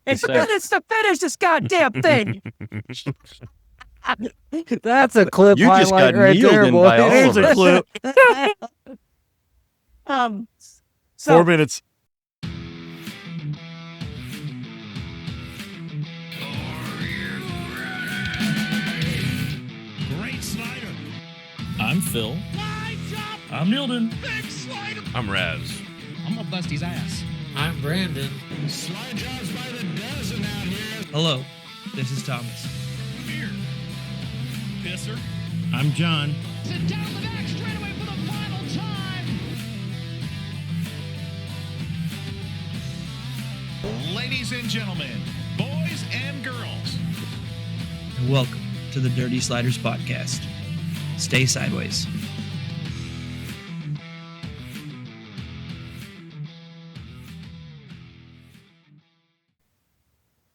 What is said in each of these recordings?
It's minutes to finish this goddamn thing. That's a clip You just highlight got right kneeled there, in boy. by all There's of a us. clip. So 4 minutes. Great slider. I'm Phil. I'm Milton. Big slider. I'm Raz. I'm gonna bust his ass. I'm Brandon. Slide jobs by the dozen out here. Hello, this is Thomas. Here. Pisser. I'm John. Sit down the back straightaway for the final time. Ladies and gentlemen, boys and girls, And welcome to the Dirty Sliders Podcast. Stay sideways.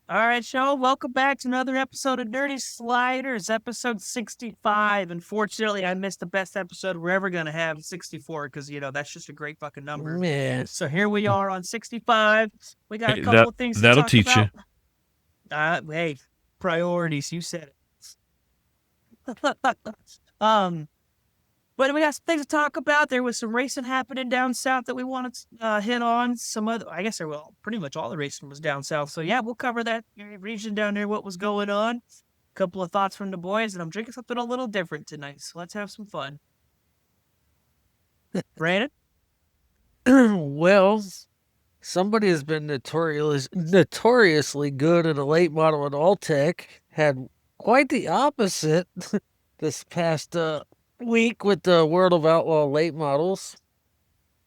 All right, y'all. Welcome back to another episode of Dirty Sliders, episode 65. Unfortunately, I missed the best episode we're ever going to have, 64, because, that's just a great fucking number. Man. So here we are on 65. We got a couple of things to talk that'll teach you. about. Hey, priorities. You said it. But we got some things to talk about. There was some racing happening down south that we wanted to hit on. Some other, I guess, pretty much all the racing was down south. So yeah, we'll cover that region down there, what was going on. A couple of thoughts from the boys, and I'm drinking something a little different tonight. So let's have some fun. Brandon? Well, somebody has been notoriously good in a late model at Alltech. Had quite the opposite this past week with the World of Outlaw late models.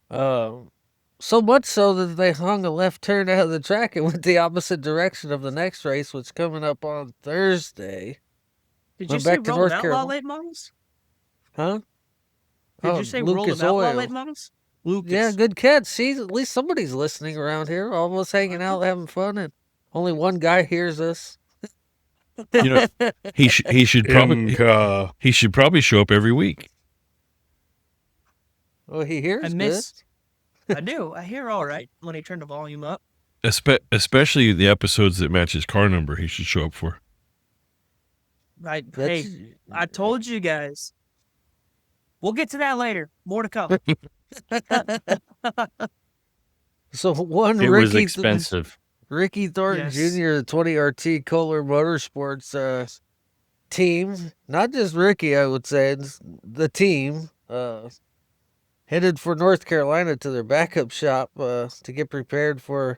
So much so that they hung a left turn out of the track and went the opposite direction of the next race, which is coming up on Thursday. Did you Went say back to World North of Outlaw Carolina. late models? Huh? Did you say World Lucas of Outlaw Oil. late models? Lucas. Yeah, good catch. See, at least somebody's listening around here. All of us hanging out, having fun, and only one guy hears us. He should probably show up every week. Well, he hears I good. missed. I do. I hear all right when he turned the volume up. Especially the episodes that match his car number. He should show up for. Hey, That's- I told you guys. We'll get to that later. More to come. So one It was Ricky expensive. Ricky Thornton Yes. Jr., the 20RT Kohler Motorsports team, not just Ricky, I would say, it's the team, headed for North Carolina to their backup shop to get prepared for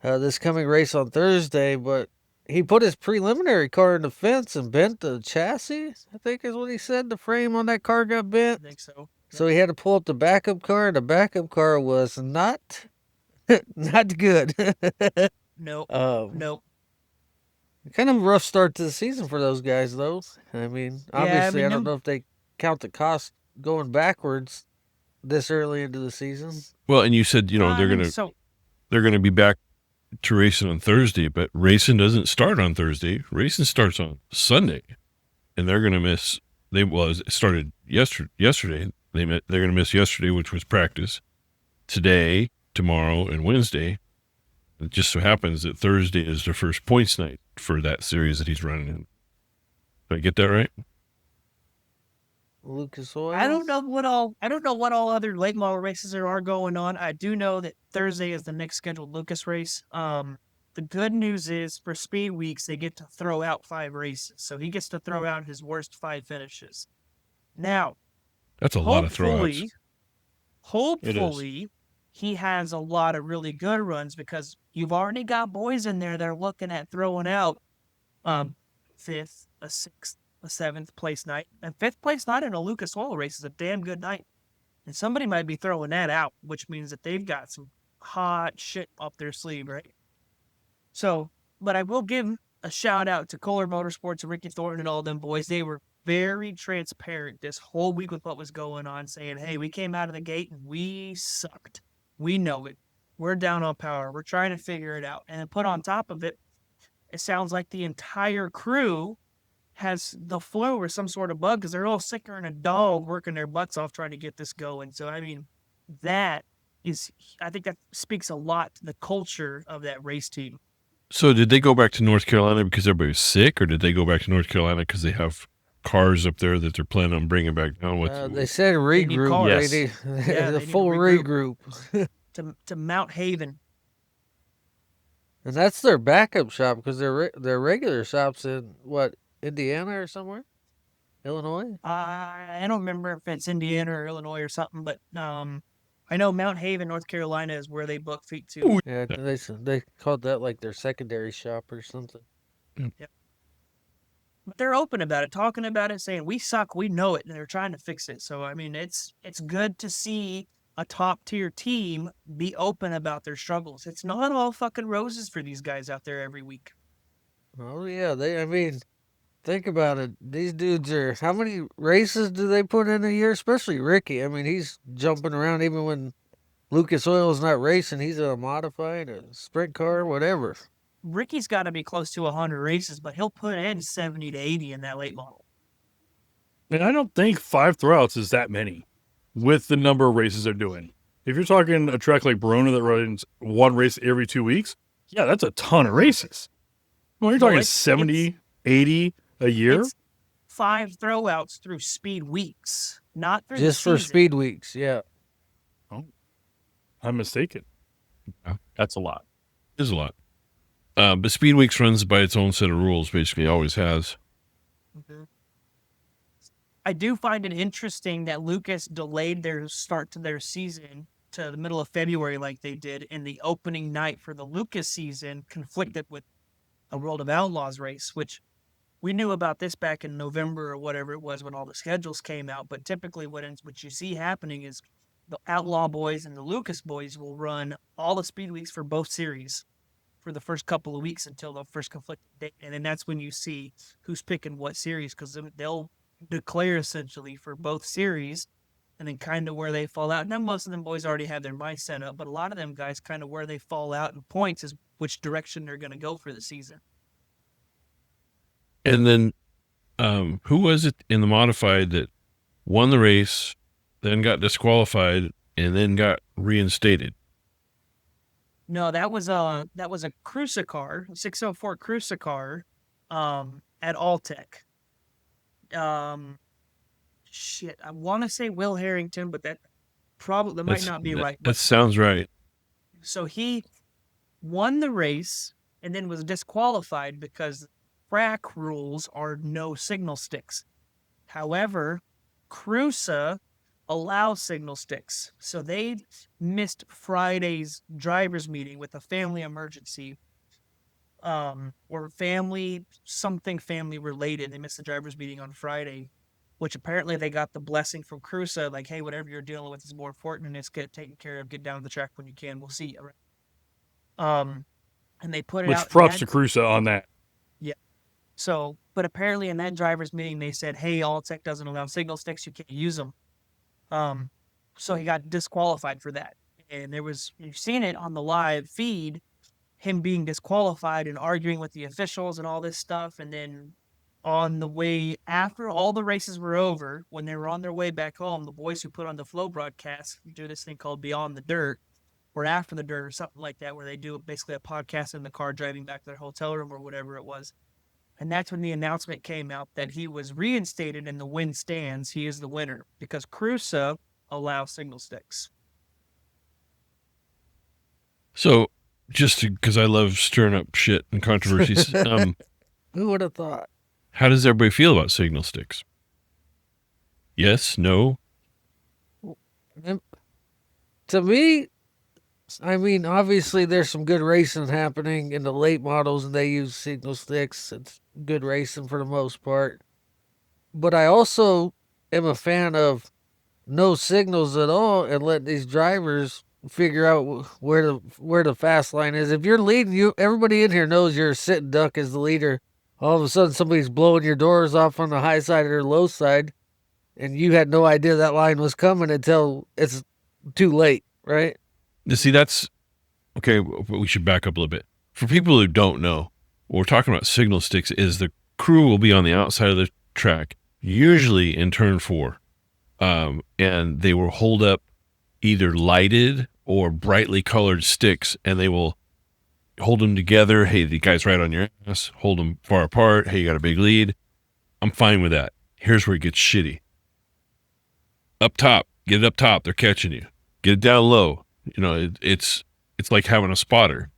this coming race on Thursday. But he put his preliminary car in the fence and bent the chassis, I think is what he said. The frame on that car got I bent. think so. So he had to pull up the backup car, and the backup car was not good. Nope. Um, Nope. Kind of a rough start to the season for those guys, though. I mean, obviously, I don't know if they count the cost going backwards this early into the season. Well, and you said they're gonna be back to racing on Thursday, but racing doesn't start on Thursday. Racing starts on Sunday, and they're gonna miss. It started yesterday. They're gonna miss yesterday, which was practice. Today, tomorrow, and Wednesday. It just so happens that Thursday is the first points night for that series that he's running in. Did I get that right? Lucas Oil. I don't know what all other late model races there are going on. I do know that Thursday is the next scheduled Lucas race. The good news is for Speed Weeks they get to throw out 5 races, so he gets to throw out his worst 5 finishes. Now, That's a lot of throwouts. Hopefully, he has a lot of really good runs because you've already got boys in there that are looking at throwing out 5th, a 6th, a 7th place night. And 5th place night in a Lucas Oil race is a damn good night. And somebody might be throwing that out, which means that they've got some hot shit up their sleeve, right? So, but I will give a shout out to Kohler Motorsports and Ricky Thornton and all them boys. They were very transparent this whole week with what was going on, saying, hey, we came out of the gate and we sucked. We know it. We're down on power. We're trying to figure it out. And then put on top of it, it sounds like the entire crew has the flu or some sort of bug because they're all sicker than a dog working their butts off trying to get this going. So, I mean, I think that speaks a lot to the culture of that race team. So did they go back to North Carolina because everybody was sick, or did they go back to North Carolina because they have cars up there that they're planning on bringing back down? They said regroup. Yes. They Yeah, the they need full to regroup. to Mount Haven. And that's their backup shop because their regular shop's in Indiana or somewhere, Illinois. I don't remember if it's Indiana or Illinois or something, but I know Mount Haven, North Carolina, is where they book feet to. Yeah, they called that like their secondary shop or something. Yep. But they're open about it, talking about it, saying we suck, we know it, and they're trying to fix it. So I mean, it's good to see a top tier team be open about their struggles. It's not all fucking roses for these guys out there every week. Oh yeah, I mean, think about it. These dudes are, how many races do they put in a year? Especially Ricky. I mean, he's jumping around even when Lucas Oil's not racing. He's in a modified, a sprint car, whatever. Ricky's got to be close to 100 races, but he'll put in 70 to 80 in that late model. And I don't think 5 throwouts is that many with the number of races they're doing. If you're talking a track like Verona that runs one race every 2 weeks, yeah, that's a ton of races. Well, you're talking 70, 80 a year? It's 5 throwouts through speed weeks, not through Just the for season. speed weeks, yeah. Oh, I'm mistaken. Yeah. That's a lot. It is a lot. But Speed Weeks runs by its own set of rules, basically, always has. Mm-hmm. I do find it interesting that Lucas delayed their start to their season to the middle of February like they did, and the opening night for the Lucas season conflicted with a World of Outlaws race, which we knew about this back in November or whatever it was when all the schedules came out. But typically what you see happening is the Outlaw boys and the Lucas boys will run all the speed weeks for both series for the first couple of weeks until the first conflicting date. And then that's when you see who's picking what series, because they'll declare essentially for both series and then kind of where they fall out. Now, most of them boys already have their mind set up, but a lot of them guys kind of where they fall out in points is which direction they're going to go for the season. And then who was it in the modified that won the race, then got disqualified, and then got reinstated? No, that was a CRUSA car, 604 CRUSA car, at Alltech. Shit, I want to say Will Harrington, but that might not be right. That sounds right. So he won the race and then was disqualified because track rules are no signal sticks. However, CRUSA allows signal sticks. So they missed Friday's driver's meeting with a family emergency, or family related. They missed the driver's meeting on Friday, which apparently they got the blessing from CRUSA, like, hey, whatever you're dealing with is more important and it's get taken care of. Get down to the track when you can. We'll see you. And they put it out. Which props to CRUSA on that. Yeah. So, but apparently in that driver's meeting, they said, hey, Alltech doesn't allow signal sticks. You can't use them. So he got disqualified for that. And you've seen it on the live feed, him being disqualified and arguing with the officials and all this stuff. And then on the way after all the races were over, when they were on their way back home, the boys who put on the Flow broadcast do this thing called Beyond the Dirt or After the Dirt or something like that, where they do basically a podcast in the car driving back to their hotel room or whatever it was. And that's when the announcement came out that he was reinstated and the win stands. He is the winner because CRUSA allows signal sticks. So, just because I love stirring up shit and controversies, Who would have thought? how does everybody feel about signal sticks? Yes, no? To me, I mean, obviously there's some good racing happening in the late models and they use signal sticks. It's good racing for the most part. But I also am a fan of no signals at all and let these drivers figure out where the fast line is. If you're leading, everybody in here knows you're a sitting duck as the leader. All of a sudden somebody's blowing your doors off on the high side or low side and you had no idea that line was coming until it's too late, right? You see, that's okay. We should back up a little bit. For people who don't know, what we're talking about signal sticks is the crew will be on the outside of the track, usually in turn 4, and they will hold up either lighted or brightly colored sticks, and they will hold them together. Hey, the guy's right on your ass. Hold them far apart. Hey, you got a big lead. I'm fine with that. Here's where it gets shitty. Up top, get it up top. They're catching you. Get it down low. You know, it's like having a spotter,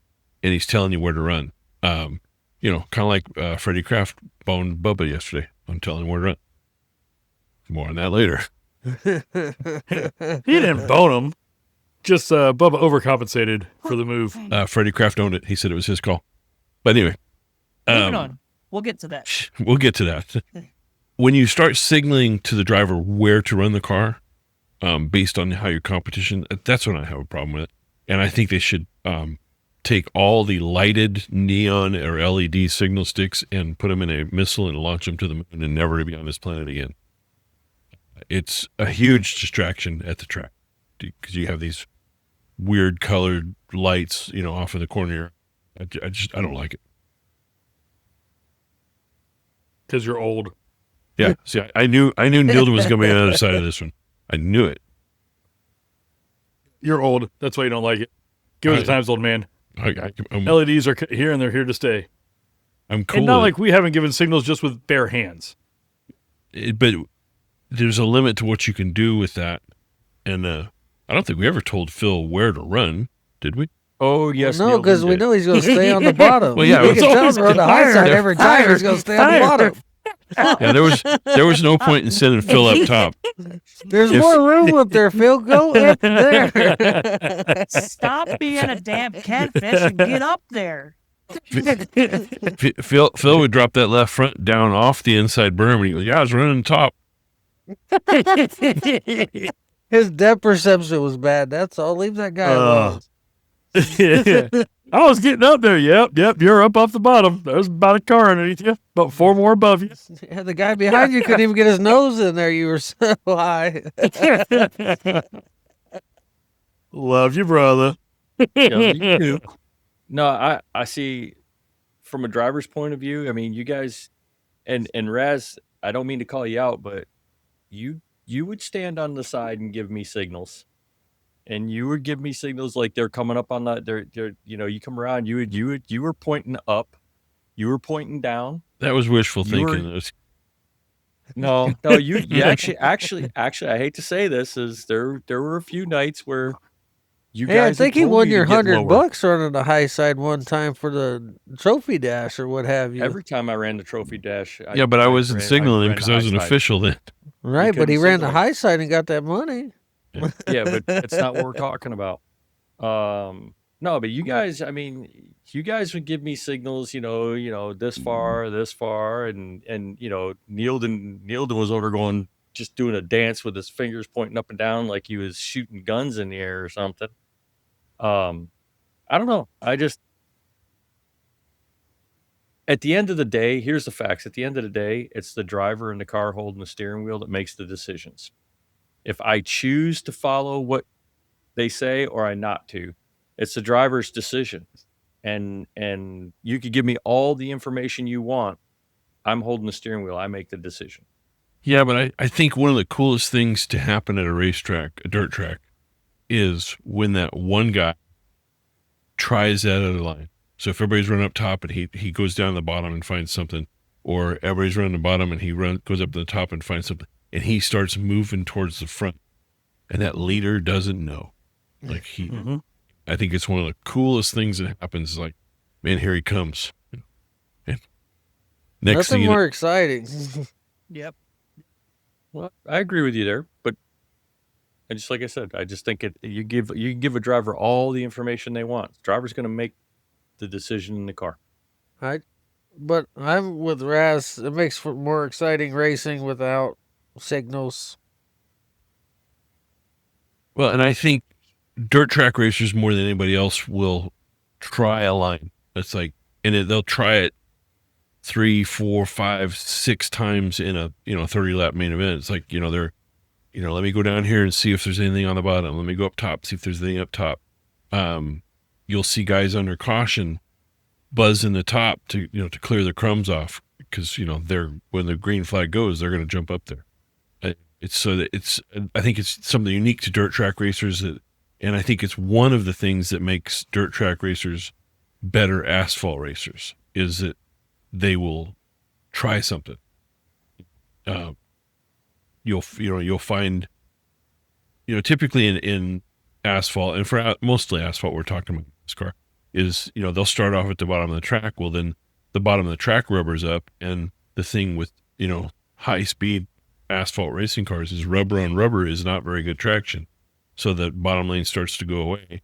and he's telling you where to run. You know, kind of like Freddie Kraft boned Bubba yesterday on telling him where to run. More on that later. He didn't bone him. Just Bubba overcompensated for the move. Freddie Kraft owned it. He said it was his call. But anyway. Moving on. We'll get to that. We'll get to that. When you start signaling to the driver where to run the car, based on how your competition, that's when I have a problem with it. And I think they should take all the lighted neon or LED signal sticks and put them in a missile and launch them to the moon and never to be on this planet again. It's a huge distraction at the track because you have these weird colored lights, you know, off in the corner. I don't like it. Because you're old. Yeah. See, I knew Nilden was going to be on the other side of this one. I knew it. You're old. That's why you don't like it. Give it the times, old man. I'm LEDs are here and they're here to stay. I'm cool. And not like we haven't given signals just with bare hands. But there's a limit to what you can do with that. And I don't think we ever told Phil where to run, did we? Oh, yes. No, because we know he's going to stay on the bottom. Well, yeah, we can tell him on the high side every time he's going to stay on the bottom. Yeah, there was no point in sending Phil up top. There's more room up there, Phil. Go up there. Stop being a damn catfish and get up there. Phil would drop that left front down off the inside berm, and he goes, "Yeah, I was running top." His depth perception was bad. That's all. Leave that guy alone. Yeah. I was getting up there. Yep. You're up off the bottom. There's about a car underneath you. About 4 more above you. Yeah, the guy behind you couldn't even get his nose in there. You were so high. Love you, brother. You too. No, I see from a driver's point of view, I mean, you guys, and Raz, I don't mean to call you out, but you would stand on the side and give me signals. And you would give me signals like they're coming up on that. They're you know, you come around, you were pointing up, you were pointing down. That was wishful thinking. No, you actually, I hate to say this, is there were a few nights where you guys. Hey, I think he won your $100 running the high side one time for the trophy dash or what have you. Every time I ran the trophy dash. But I wasn't signaling him because I was an official then. Right, but he ran the high side and got that money. Yeah, but it's not what we're talking about. No, but you guys, I mean, you guys would give me signals, you know, this far, and you know, Neilden was over going, just doing a dance with his fingers pointing up and down like he was shooting guns in the air or something. I don't know. At the end of the day, here's the facts. At the end of the day, it's the driver in the car holding the steering wheel that makes the decisions. If I choose to follow what they say or I not to, it's the driver's decision. And you could give me all the information you want. I'm holding the steering wheel. I make the decision. Yeah, but I think one of the coolest things to happen at a racetrack, a dirt track, is when that one guy tries that other line. So if everybody's running up top and he goes down the bottom and finds something, or everybody's running the bottom and he goes up to the top and finds something, and he starts moving towards the front, and that leader doesn't know. Like I think it's one of the coolest things that happens. Like, man, here he comes. And next Nothing thing more exciting. Yep. Well, I agree with you there, but like I said, I just think you give a driver all the information they want. The driver's going to make the decision in the car. But I'm with Raz. It makes for more exciting racing without signals. Well, and I think dirt track racers more than anybody else will try a line. That's like, and they'll try it 3, 4, 5, 6 times in a 30 lap main event. It's like, they're, let me go down here and see if there's anything on the bottom. Let me go up top, see if there's anything up top. You'll see guys under caution buzz in the top to clear the crumbs off because when the green flag goes, they're going to jump up there. I think it's something unique to dirt track racers and I think it's one of the things that makes dirt track racers better asphalt racers is that they will try something. You'll find, typically in asphalt, and for mostly asphalt, we're talking about this car, is, they'll start off at the bottom of the track. Well, then the bottom of the track rubbers up, and the thing with, high speed asphalt racing cars is rubber on rubber is not very good traction. So the bottom lane starts to go away,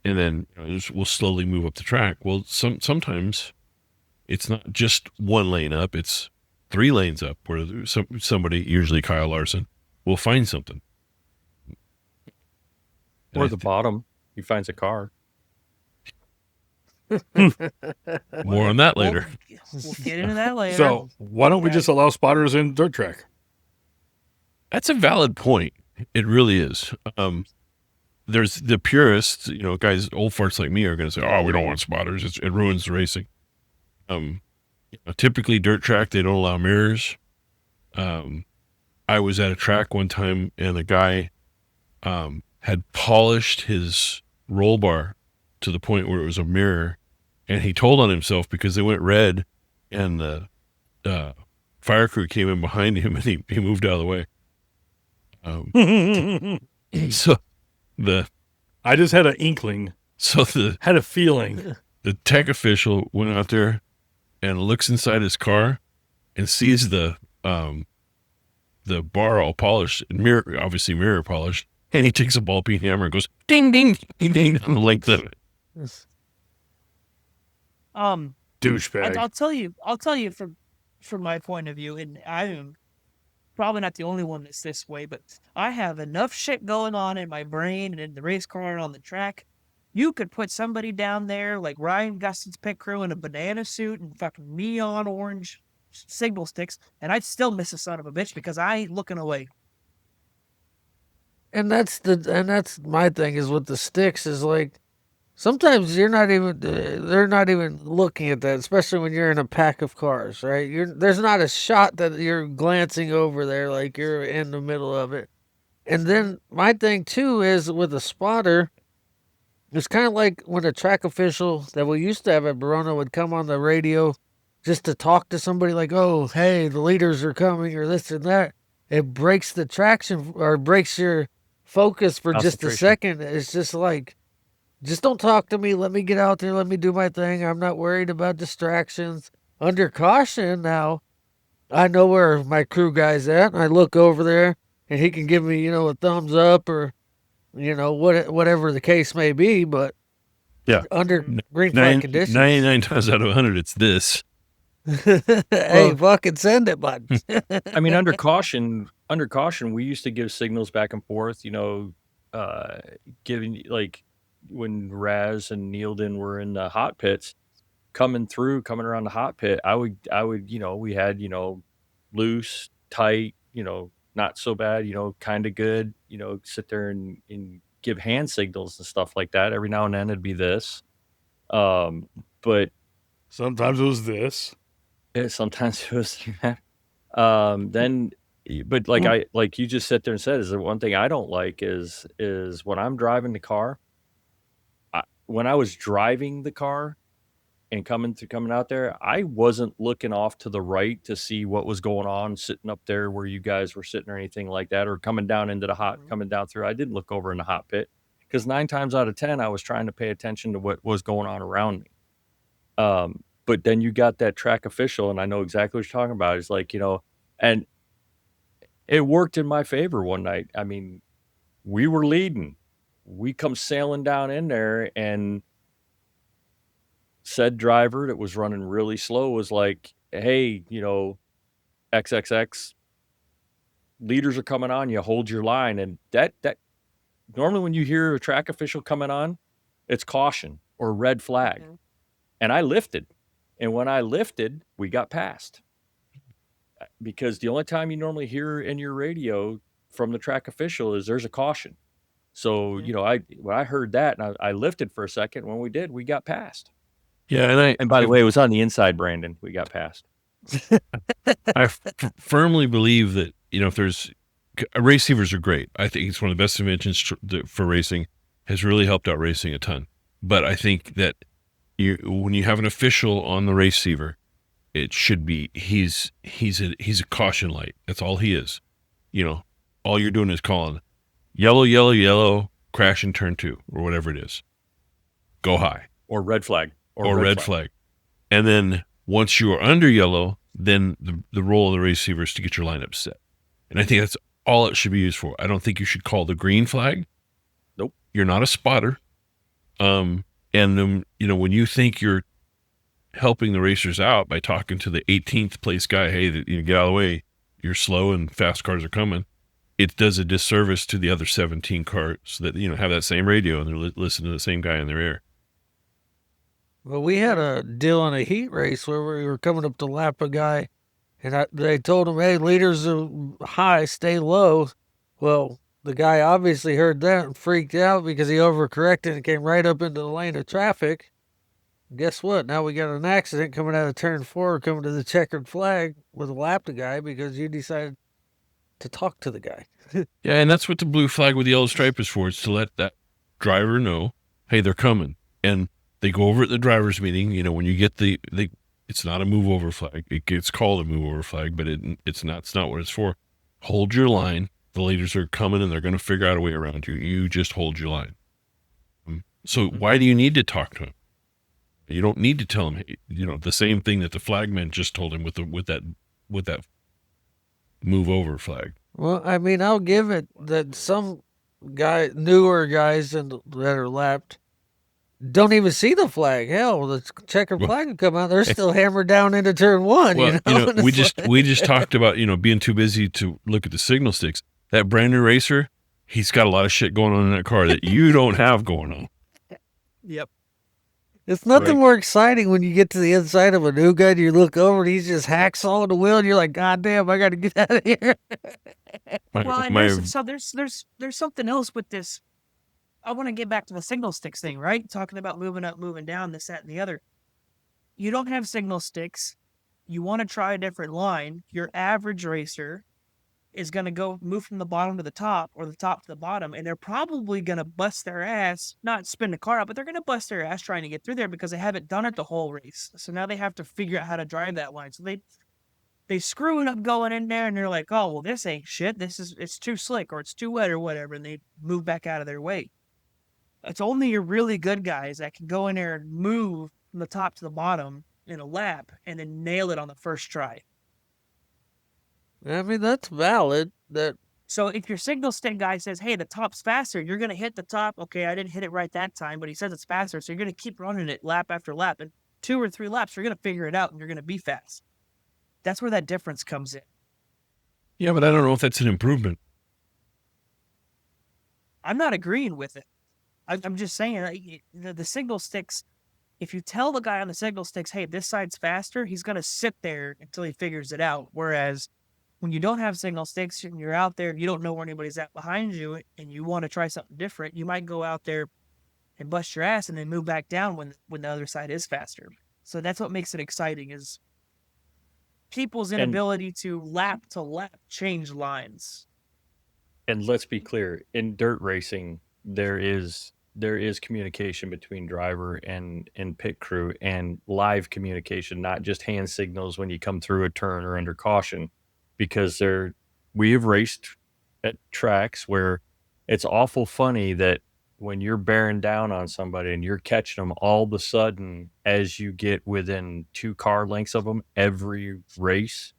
and then we'll slowly move up the track. Well, sometimes it's not just one lane up, it's 3 lanes up, where somebody, usually Kyle Larson, will find something. Or the bottom, he finds a car. More on that later. We'll get into that later. So why don't we just allow spotters in dirt track? That's a valid point. It really is. There's the purists, guys, old farts like me are going to say, "Oh, we don't want spotters. It ruins the racing." Typically dirt track, they don't allow mirrors. I was at a track one time, and a guy had polished his roll bar to the point where it was a mirror, and he told on himself because they went red, and the fire crew came in behind him, and he moved out of the way. So I just had an inkling. So had a feeling. The tech official went out there and looks inside his car and sees the bar all polished, and mirror polished, and he takes a ball peen hammer and goes ding ding ding ding on the length of it. Douchebag. I'll tell you from my point of view, and I am probably not the only one that's this way, but I have enough shit going on in my brain and in the race car and on the track. You could put somebody down there like Ryan Gustin's pit crew in a banana suit and fucking neon orange signal sticks, and I'd still miss a son of a bitch because I ain't looking away. And that's my thing is with the sticks is like, sometimes they're not even looking at that, especially when you're in a pack of cars, right? There's not a shot that you're glancing over there like you're in the middle of it. And then my thing too is with a spotter, it's kind of like when a track official that we used to have at Verona would come on the radio just to talk to somebody like, "Oh, hey, the leaders are coming," or this and that. It breaks the traction or breaks your focus for just a second. It's just like, just don't talk to me. Let me get out there. Let me do my thing. I'm not worried about distractions. Under caution now, I know where my crew guy's at. And I look over there, and he can give me, a thumbs up or, whatever the case may be. But yeah, under green flag conditions, 99 times out of 100, it's this. Hey, fucking send it, bud. I mean, under caution, we used to give signals back and forth. Giving like when Raz and Neildon were in the hot pits, coming around the hot pit, I would, we had, loose, tight, not so bad, kind of good, sit there and give hand signals and stuff like that. Every now and then it'd be this. But sometimes it was this. Sometimes it was that. But like you just sit there and said, is the one thing I don't like is when I'm driving the car, when I was driving the car and coming out there, I wasn't looking off to the right to see what was going on, sitting up there where you guys were sitting or anything like that, or coming down into the hot, coming down through. I didn't look over in the hot pit because 9 times out of 10, I was trying to pay attention to what was going on around me. But then you got that track official, and I know exactly what you're talking about. It's like, and it worked in my favor one night. I mean, we were leading. We come sailing down in there, and said driver that was running really slow was like, "Hey, XXX, leaders are coming on you. Hold your line." And that normally when you hear a track official coming on, it's caution or red flag. Mm-hmm. And I lifted. And when I lifted, we got passed. Because the only time you normally hear in your radio from the track official is there's a caution. So, when I heard that and I lifted for a second, when we did, we got passed. Yeah. And by the way, it was on the inside, Brandon. We got passed. I firmly believe that, if there's race receivers are great. I think it's one of the best inventions for racing, has really helped out racing a ton. But I think that, when you have an official on the receiver, it should be he's a caution light. That's all he is. All you're doing is calling yellow, yellow, yellow, crash in turn 2 or whatever it is. Go high. Or red flag. Or red flag. And then once you are under yellow, then the role of the receiver is to get your lineup set. And I think that's all it should be used for. I don't think you should call the green flag. Nope. You're not a spotter. And when you think you're helping the racers out by talking to the 18th place guy, hey, get out of the way, you're slow and fast cars are coming, it does a disservice to the other 17 cars that have that same radio and they're listening to the same guy in their ear. Well, we had a deal on a heat race where we were coming up to lap a guy, and they told him, hey, leaders are high, stay low. Well, the guy obviously heard that and freaked out because he overcorrected and came right up into the lane of traffic. Guess what? Now we got an accident coming out of turn 4, coming to the checkered flag with a lap the guy because you decided to talk to the guy. Yeah, and that's what the blue flag with the yellow stripe is for. It's to let that driver know, hey, they're coming. And they go over at the driver's meeting. When you get it's not a move over flag. It gets called a move over flag, but it's not what it's for. Hold your line. The leaders are coming and they're going to figure out a way around you. You just hold your line. So why do you need to talk to him? You don't need to tell him, hey, the same thing that the flagman just told him with that move over flag. Well, I mean, I'll give it that some newer guys that are lapped don't even see the flag. Hell, the checkered flag will come out. They're still hammered down into turn 1. Well, we just talked about, being too busy to look at the signal sticks. That brand new racer, he's got a lot of shit going on in that car that you don't have going on. Yep. It's nothing more exciting when you get to the inside of a new guy and you look over and he's just hacksawing the wheel and you're like, God damn, I got to get out of here. There's something else with this. I want to get back to the signal sticks thing, right? Talking about moving up, moving down, this, that, and the other. You don't have signal sticks. You want to try a different line. Your average racer is going to move from the bottom to the top or the top to the bottom, and they're probably going to bust their ass, not spin the car out, but they're going to bust their ass trying to get through there because they haven't done it the whole race. So now they have to figure out how to drive that line. So they screw it up going in there, and they're like, oh, well, this ain't shit. It's too slick or it's too wet or whatever, and they move back out of their way. It's only your really good guys that can go in there and move from the top to the bottom in a lap and then nail it on the first try. I mean, that's valid. So if your signal stick guy says, hey, the top's faster, you're going to hit the top. Okay, I didn't hit it right that time, but he says it's faster. So you're going to keep running it lap after lap. And 2 or 3 laps, you're going to figure it out and you're going to be fast. That's where that difference comes in. Yeah, but I don't know if that's an improvement. I'm not agreeing with it. I'm just saying the signal sticks, if you tell the guy on the signal sticks, hey, this side's faster, he's going to sit there until he figures it out. Whereas when you don't have signal sticks and you're out there, you don't know where anybody's at behind you and you want to try something different, you might go out there and bust your ass and then move back down when the other side is faster. So that's what makes it exciting is people's inability to lap change lines. And let's be clear, in dirt racing, there is communication between driver and pit crew and live communication, not just hand signals when you come through a turn or under caution, because we have raced at tracks where it's awful funny that when you're bearing down on somebody and you're catching them all of a sudden as you get within 2 car lengths of them, every race,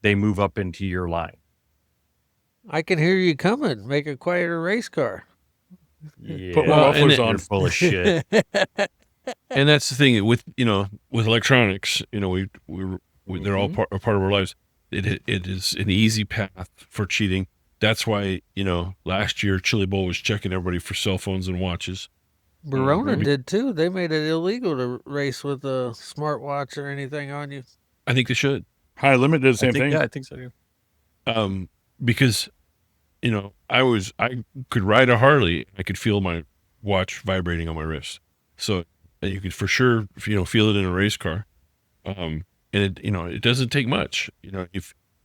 they move up into your line. I can hear you coming. Make a quieter race car. Yeah, Put my mufflers on. You're full of shit. And that's the thing with electronics, they're all part of our lives. It is an easy path for cheating. That's why, last year Chili Bowl was checking everybody for cell phones and watches. Verona did too. They made it illegal to race with a smartwatch or anything on you. I think they should. High Limit did the same thing. Yeah, I think so too. Because, I could ride a Harley. I could feel my watch vibrating on my wrist. So you could for sure, feel it in a race car. And it doesn't take much.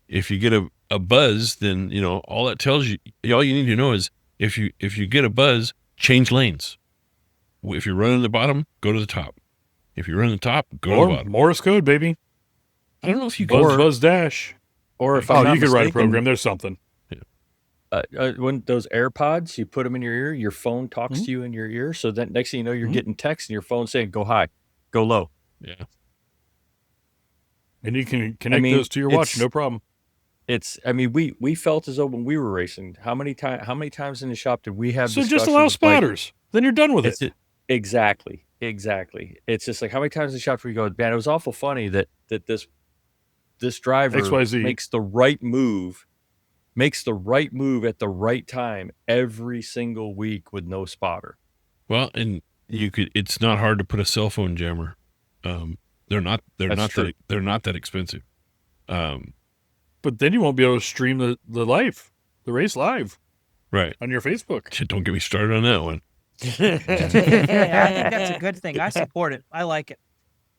If you get a buzz, then, all that tells you, all you need to know is if you get a buzz, change lanes. If you're running the bottom, go to the top. If you run the top, go to Or the bottom. Morse code, baby. I don't know if you Buzz, can. buzz, dash. Or if Oh, I'm not you could write a mistaken, program. There's something. when those AirPods, you put them in your ear, your phone talks to you in your ear. So then next thing you know, you're getting text and your phone saying, go high, go low. Yeah. And you can connect those to your watch, no problem. We felt as though when we were racing, how many times in the shop did we have So just discussions allow like- spotters. Then you're done with it. Exactly. It's just like, how many times in the shop do we go, man, it was awful funny that this driver XYZ. makes the right move at the right time every single week with no spotter. Well, and it's not hard to put a cell phone jammer. They're not that expensive. But then you won't be able to stream the race live. Right. On your Facebook. Don't get me started on that one. Hey, I think that's a good thing. I support it. I like it.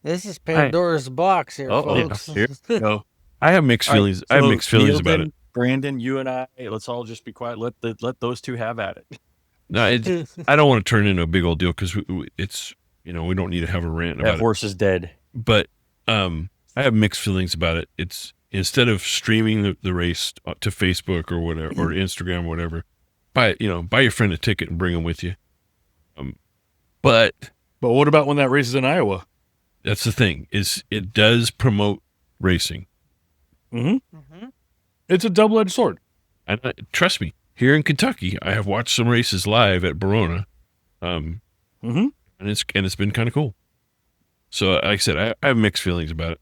This is Pandora's box here, folks. Here we go. I have mixed feelings. I have mixed feelings about it. Brandon, you and I, let's all just be quiet. Let those two have at it. No, I don't want to turn into a big old deal because it's we don't need to have a rant about That horse is dead. But I have mixed feelings about it. It's instead of streaming the race to Facebook or whatever or Instagram or whatever, buy your friend a ticket and bring them with you. But what about when that race is in Iowa? That's the thing, is it does promote racing. Mm-hmm. It's a double-edged sword. And trust me, here in Kentucky, I have watched some races live at Verona, and it's been kind of cool. So, like I said, I have mixed feelings about it.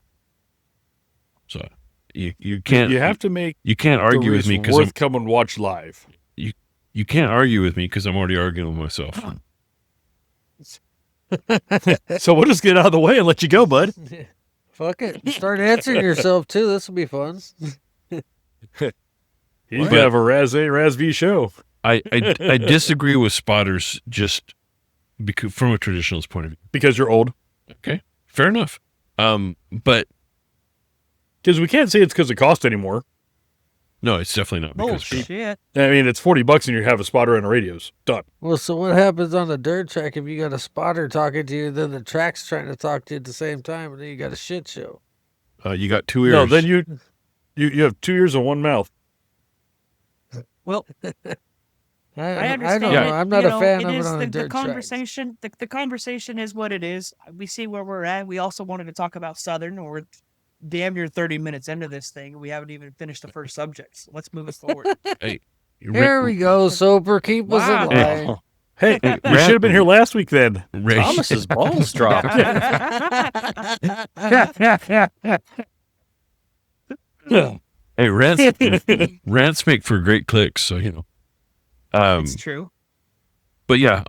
So you can't. You have to make. You can't argue with me because come and watch live. You can't argue with me because I'm already arguing with myself. So we'll just get out of the way and let you go, bud. Fuck it. Start answering yourself too. This will be fun. He's gonna have a Raz A, Raz V show. I disagree with spotters just because, from a traditionalist point of view. Because you're old. Okay, fair enough. But because we can't say it's because of cost anymore. No, it's definitely not. Because shit. I mean, it's $40 and you have a spotter and a radios. Done. Well, so what happens on the dirt track if you got a spotter talking to you, then the track's trying to talk to you at the same time, and then you got a shit show? You got two ears. No, then you have 2 ears and one mouth. Well, I understand. don't know. I'm not a fan of it on the a dirt conversation. The conversation is what it is. We see where we're at. We also wanted to talk about Southern, or we're damn near 30 minutes into this thing. We haven't even finished the first subject. So let's move it forward. Hey, here we go, Soper. Keep us in line. Hey, you should have been here last week then. Thomas's balls dropped. Hey, rants make for great clicks, so It's true. But yeah,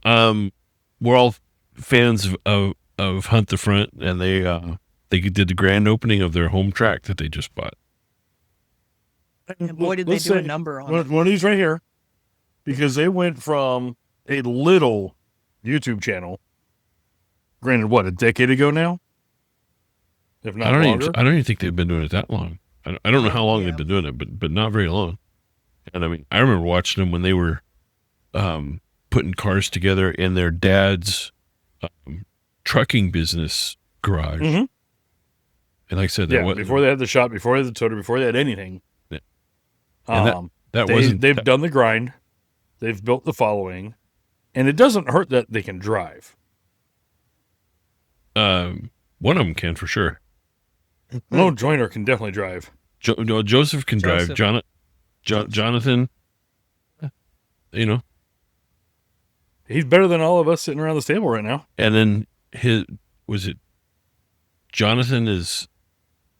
we're all fans of Hunt the Front, and they did the grand opening of their home track that they just bought. And boy, did they do a number on it. One of these right here, because they went from a little YouTube channel, granted, what, a decade ago now? If not longer? I don't even think they've been doing it that long. I don't know how long they've been doing it, but not very long. And I mean, I remember watching them when they were putting cars together in their dad's trucking business garage. Mm-hmm. And like I said, before they had the shop, before they had the toter, before they had anything. Yeah. And they've done the grind. They've built the following. And it doesn't hurt that they can drive. One of them can for sure. No, Joyner can definitely drive. Joseph can drive. Jonathan, he's better than all of us sitting around the stable right now. And then Jonathan is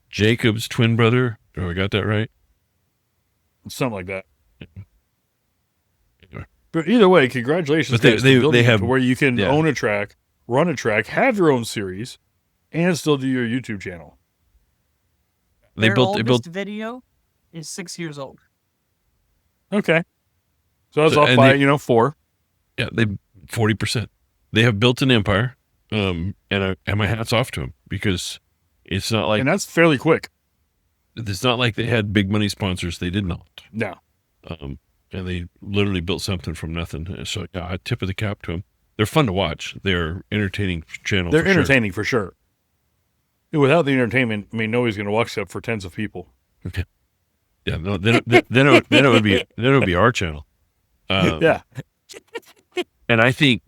Jacob's twin brother? Oh, I got that right? Something like that. Anyway. But either way, congratulations. But they have to where you can own a track, run a track, have your own series, and still do your YouTube channel. Their oldest video is 6 years old. Okay. So I was off by, 4. Yeah, 40%. They have built an empire, and my hat's off to them because it's not like... And that's fairly quick. It's not like they had big money sponsors. They did not. No. And they literally built something from nothing. So, yeah, I tip of the cap to them. they're fun to watch. They're entertaining channel. They're for sure. entertaining for sure. Without the entertainment, I mean, nobody's going to watch that for tens of people. Okay. Yeah, no, then it would be our channel. Yeah. And I think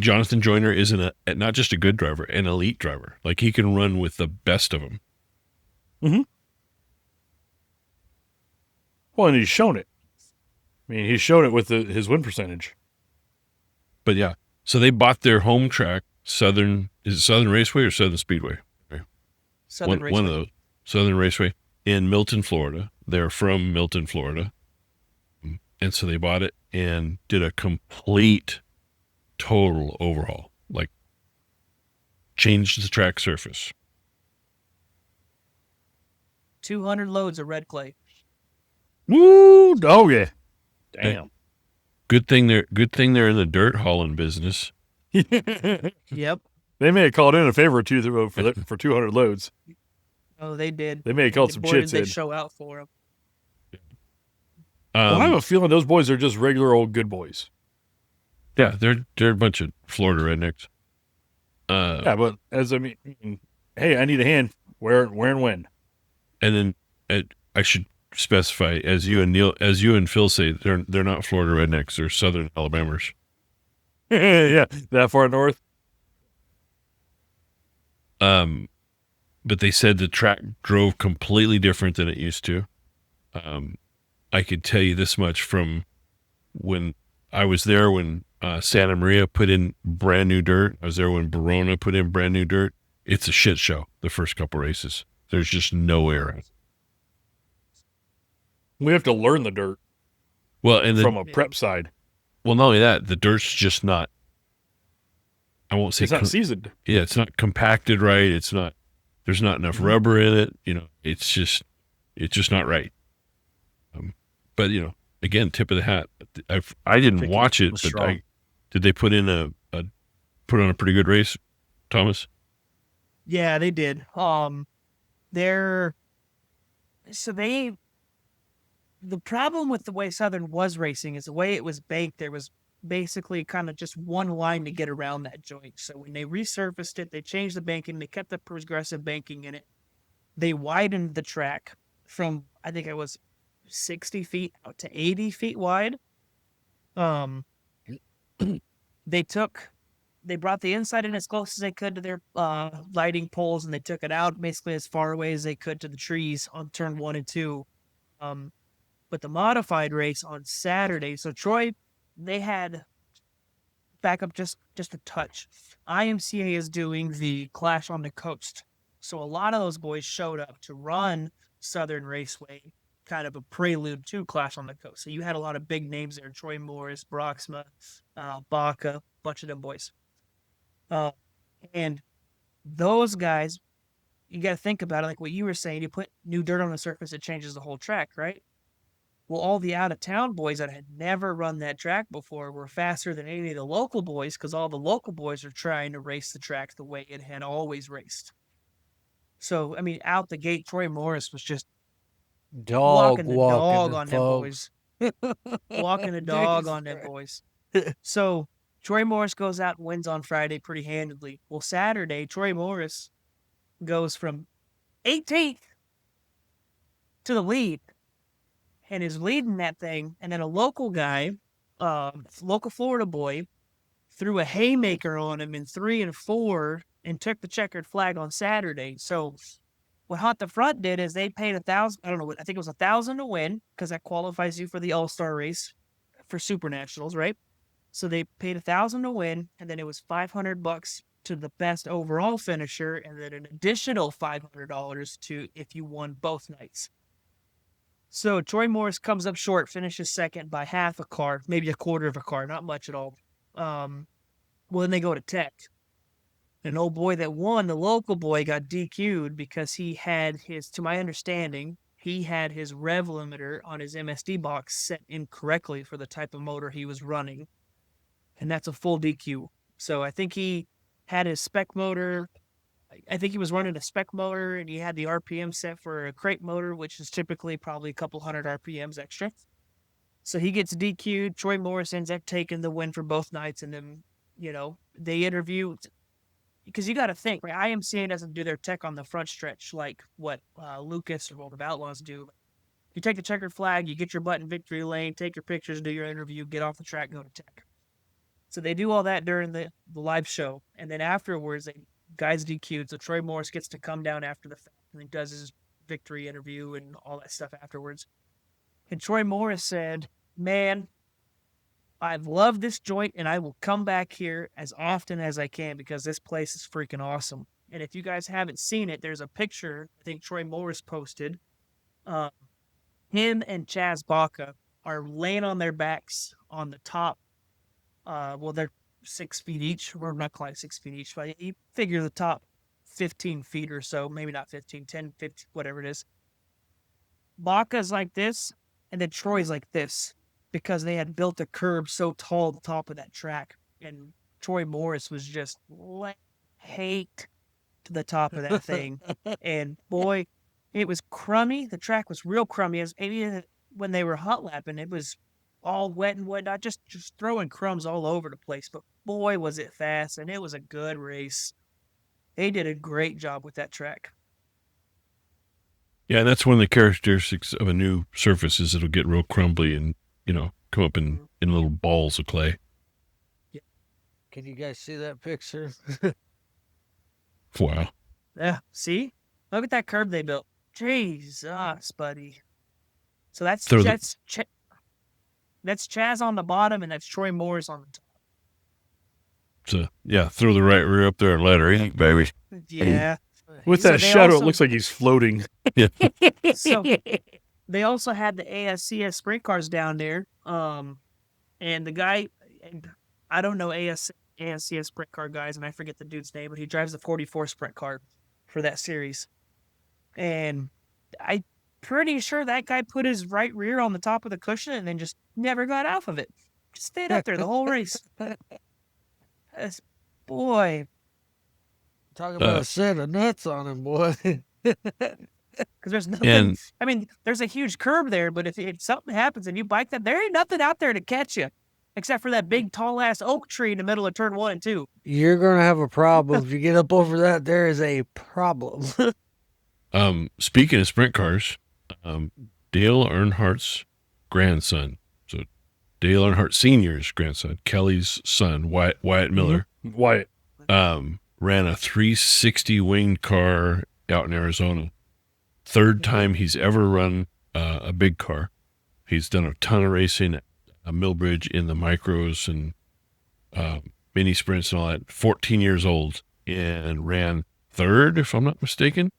Jonathan Joyner is not just a good driver, an elite driver. Like he can run with the best of them. Mm-hmm. Well, and he's shown it. I mean, he's shown it with his win percentage. But yeah, so they bought their home track, Southern Raceway or Southern Speedway? Southern Raceway. One of those. Southern Raceway in Milton, Florida. They're from Milton, Florida. And so they bought it and did a complete, total overhaul. Like, changed the track surface. 200 loads of red clay. Woo! Oh yeah. Damn. Good thing they're in the dirt hauling business. Yep. They may have called in a favor or two for 200 loads. Oh, they did. They may have called some Boy, did chits they in. show out for them. Well, I have a feeling those boys are just regular old good boys. Yeah, they're a bunch of Florida rednecks. Yeah, but hey, I need a hand. Where and when? And then I should specify, as you and Phil say, they're not Florida rednecks. They're Southern Alabamers. Yeah, that far north. But they said the track drove completely different than it used to. I could tell you this much from when I was there when Santa Maria put in brand new dirt. I was there when Barona put in brand new dirt. It's a shit show the first couple races. There's just no air. We have to learn the dirt. Well, and from a prep side. Well, not only that, the dirt's just not. I won't say it's not seasoned. Yeah, it's not compacted right. It's not. There's not enough rubber in it. It's just not right. But again, tip of the hat. I didn't watch it, but did they put on a pretty good race, Thomas? Yeah, they did. The problem with the way Southern was racing is the way it was banked. There was basically kind of just one line to get around that joint. So when they resurfaced it, they changed the banking. They kept the progressive banking in it. They widened the track from, I think it was 60 feet out to 80 feet wide. They brought the inside in as close as they could to their lighting poles, and they took it out basically as far away as they could to the trees on turn 1 and 2. But the modified race on Saturday, so Troy, they had back up just a touch. IMCA is doing the Clash on the Coast. So a lot of those boys showed up to run Southern Raceway, kind of a prelude to Clash on the Coast. So you had a lot of big names there, Troy Morris, Broxma, Baca, a bunch of them boys. And those guys, you got to think about it like what you were saying. You put new dirt on the surface, it changes the whole track, right? Well, all the out-of-town boys that had never run that track before were faster than any of the local boys because all the local boys are trying to race the track the way it had always raced. So, I mean, out the gate, Troy Morris was just walking the dog on them boys. Walking the dog on them boys. So, Troy Morris goes out and wins on Friday pretty handedly. Well, Saturday, Troy Morris goes from 18th to the lead and is leading that thing. And then a local guy, local Florida boy, threw a haymaker on him in 3 and 4 and took the checkered flag on Saturday. So what Hot the Front did is they paid $1,000. I don't know. I think it was $1,000 to win because that qualifies you for the All-Star race for Super Nationals, right? So they paid $1,000 to win, and then it was $500 to the best overall finisher, and then an additional $500 to if you won both nights. So Troy Morris comes up short, finishes second by half a car, maybe a quarter of a car, not much at all. Well, then they go to Tech. An old boy that won, the local boy, got DQ'd because he had to my understanding, he had his rev limiter on his MSD box set incorrectly for the type of motor he was running. And that's a full DQ. So I think he had his spec motor. I think he was running a spec motor, and he had the RPM set for a crate motor, which is typically probably a couple hundred RPMs extra. So he gets DQ'd. Troy Morris ends up taking the win for both nights, and then they interview, because you got to think, right? IMCA doesn't do their tech on the front stretch like what Lucas or World of Outlaws do. You take the checkered flag, you get your butt in victory lane, take your pictures, do your interview, get off the track, go to tech. So they do all that during the live show. And then afterwards, guys DQ'd. So Troy Morris gets to come down after the fact and he does his victory interview and all that stuff afterwards. And Troy Morris said, man, I've loved this joint and I will come back here as often as I can because this place is freaking awesome. And if you guys haven't seen it, there's a picture I think Troy Morris posted. Him and Chaz Baca are laying on their backs on the top. They're 6 feet each. We're not quite 6 feet each, but you figure the top 15 feet or so, maybe not 15, 10, 15, whatever it is. Baca's like this, and then Troy's like this, because they had built a curb so tall at the top of that track. And Troy Morris was just hake to the top of that thing. And boy, it was crummy. The track was real crummy. Maybe when they were hot lapping, it was all wet and whatnot, just throwing crumbs all over the place. But boy, was it fast, and it was a good race. They did a great job with that track. Yeah, and that's one of the characteristics of a new surface is it'll get real crumbly and, come up in little balls of clay. Yeah. Can you guys see that picture? Wow. Yeah, see? Look at that curb they built. Jesus, buddy. So that's Chaz on the bottom, and that's Troy Morris on the top. So, yeah, throw the right rear up there and let her eat, baby. Yeah. With that shadow, it looks like he's floating. Yeah. So they also had the ASCS sprint cars down there. And the guy, I don't know ASCS sprint car guys, and I forget the dude's name, but he drives the 44 sprint car for that series. And I'm pretty sure that guy put his right rear on the top of the cushion and then just never got off of it. Just stayed up there the whole race. Boy. Talk about a set of nuts on him, boy. Because there's nothing. There's a huge curb there, but if something happens and you bike that, there ain't nothing out there to catch you, except for that big tall ass oak tree in the middle of turn 1 and 2. You're gonna have a problem if you get up over that. There is a problem. Speaking of sprint cars, Dale Earnhardt's grandson, so Dale Earnhardt Sr.'s grandson, Kelly's son, Wyatt Miller, Wyatt, ran a 360 winged car out in Arizona. Third time he's ever run a big car. He's done a ton of racing at Millbridge in the micros and mini sprints and all that. 14 years old and ran third, if I'm not mistaken.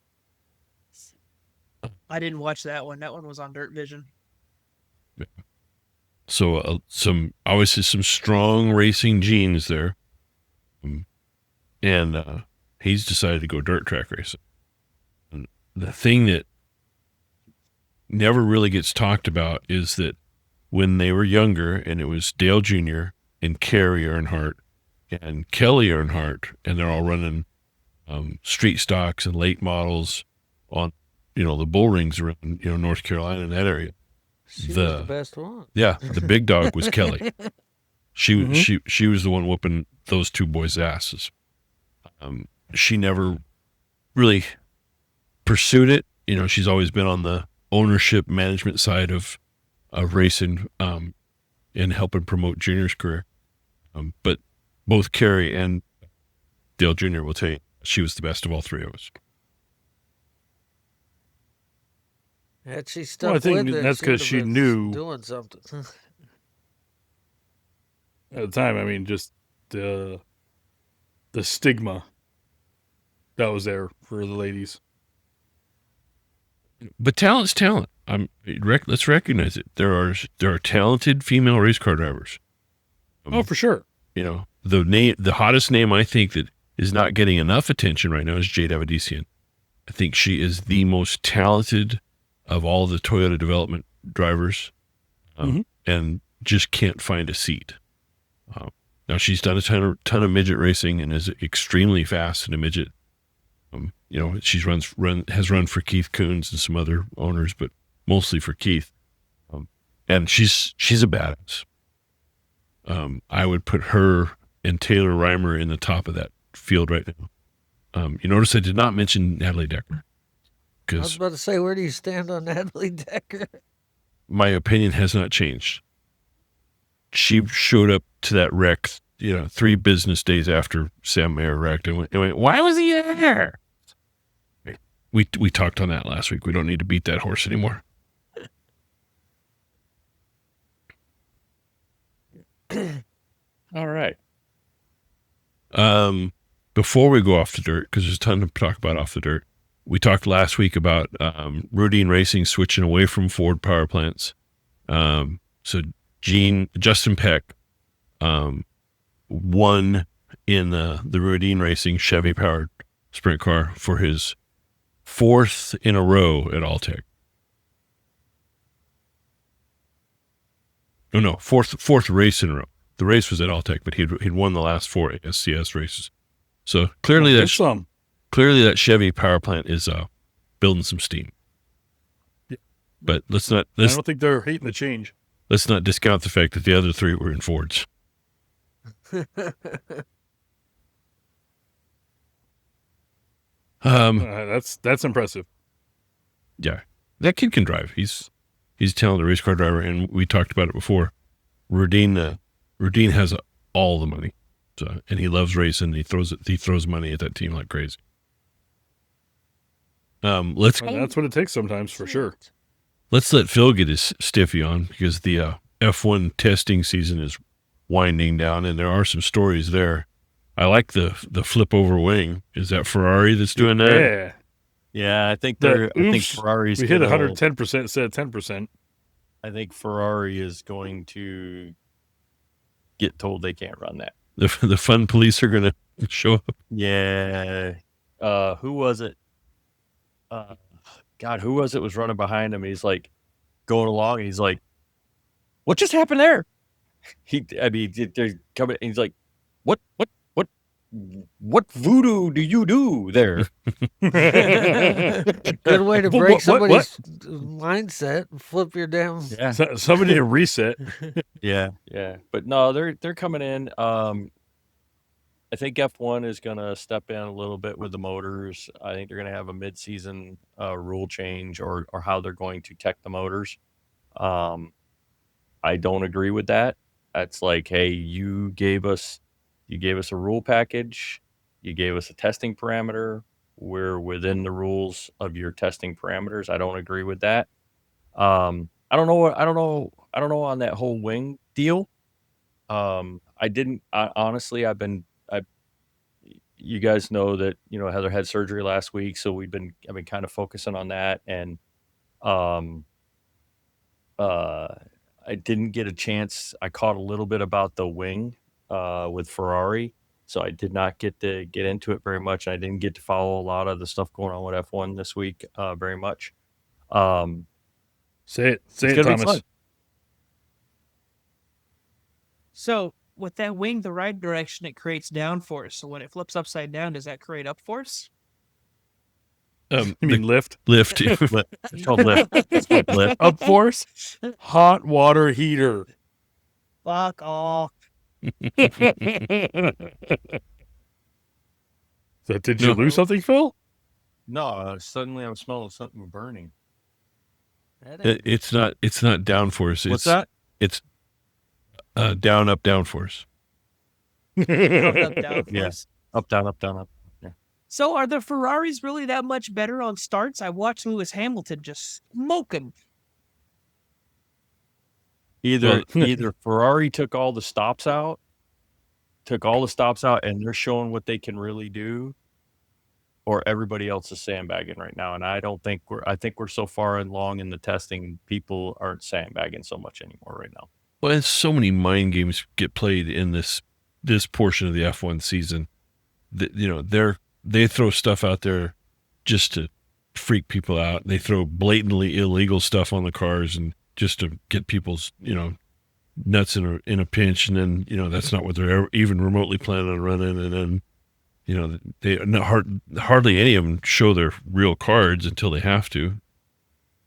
I didn't watch that one. That one was on Dirt Vision. Yeah. So obviously some strong racing genes there. And he's decided to go dirt track racing. And the thing that never really gets talked about is that when they were younger, and it was Dale Jr. and Kerry Earnhardt and Kelly Earnhardt, and they're all running street stocks and late models on, the bull rings around, North Carolina and that area. She was the best one. Yeah, the big dog was Kelly. She was the one whooping those two boys' asses. She never really pursued it. She's always been on the ownership management side of racing and helping promote Junior's career. But both Kerry and Dale Jr. will tell you she was the best of all three of us. Had she stuck I think with it, that's because she knew doing something. At the time. Just the stigma that was there for the ladies. But talent's talent. Let's recognize it. There are talented female race car drivers. For sure. The hottest name I think that is not getting enough attention right now is Jade Avedisian. I think she is the most talented of all the Toyota development drivers, and just can't find a seat. Now she's done a ton of midget racing and is extremely fast in a midget. She's has run for Keith Coons and some other owners, but mostly for Keith. And she's a badass. I would put her and Taylor Reimer in the top of that field right now. You notice I did not mention Natalie Decker. I was about to say, where do you stand on Natalie Decker? My opinion has not changed. She showed up to that wreck, 3 business days after Sam Mayer wrecked and went, why was he there? We talked on that last week. We don't need to beat that horse anymore. All right. Before we go off the dirt, because there's a ton to talk about off the dirt, we talked last week about Rodine Racing switching away from Ford power plants. So Justin Peck won in the Rodine Racing Chevy-powered sprint car for his 4th in a row at Alltech. No, fourth race in a row. The race was at Alltech, but he'd won the last 4 ASCS races. So clearly that Chevy power plant is building some steam. Yeah. But I don't think they're hating the change. Let's not discount the fact that the other 3 were in Fords. That's impressive. Yeah, that kid can drive. He's a talented race car driver, and we talked about it before. Rodine has all the money, and he loves racing. He throws money at that team like crazy. That's what it takes sometimes, for sure. Let's let Phil get his stiffy on, because the F1 testing season is winding down, and there are some stories there. I like the flip over wing. Is that Ferrari that's doing that? Yeah. Yeah, I think Ferrari's. We hit 110% instead of 10%. I think Ferrari is going to get told they can't run that. The fun police are going to show up. Yeah. Who was it? Who was it was running behind him? He's like going along. And he's like, "What just happened there?" They're coming. And he's like, "What voodoo do you do there?" Good way to break somebody's mindset. Flip your damn. Yeah. Somebody to reset. Yeah. But no, they're coming in. I think F1 is going to step in a little bit with the motors. I think they're going to have a mid-season rule change or how they're going to tech the motors. I don't agree with that. That's like, hey, you gave us a rule package. You gave us a testing parameter. We're within the rules of your testing parameters. I don't agree with that. I don't know on that whole wing deal. You guys know that, Heather had surgery last week, so I've been kind of focusing on that, and I didn't get a chance. I caught a little bit about the wing with Ferrari, so I did not get to get into it very much. I didn't get to follow a lot of the stuff going on with F1 this week very much. Say it, Thomas. So with that wing the right direction, it creates downforce. So when it flips upside down, does that create upforce? You mean lift? Lift. It's called lift. It's called lift. Up force? Hot water heater. Fuck off. Did you lose something, Phil? No, suddenly I'm smelling something burning. It's not downforce. What's that? It's down, up, downforce. Up, down, Yes. Up, down, up, down, up. Yeah. So are the Ferraris really that much better on starts? I watched Lewis Hamilton just smoking. Either Ferrari took all the stops out, and they're showing what they can really do, or everybody else is sandbagging right now. And I think we're so far along in the testing, people aren't sandbagging so much anymore right now. Well, and so many mind games get played in this portion of the F1 season. They throw stuff out there just to freak people out. They throw blatantly illegal stuff on the cars and just to get people's nuts in a pinch, and then that's not what they're even remotely planning on running. And then hardly any of them show their real cards until they have to.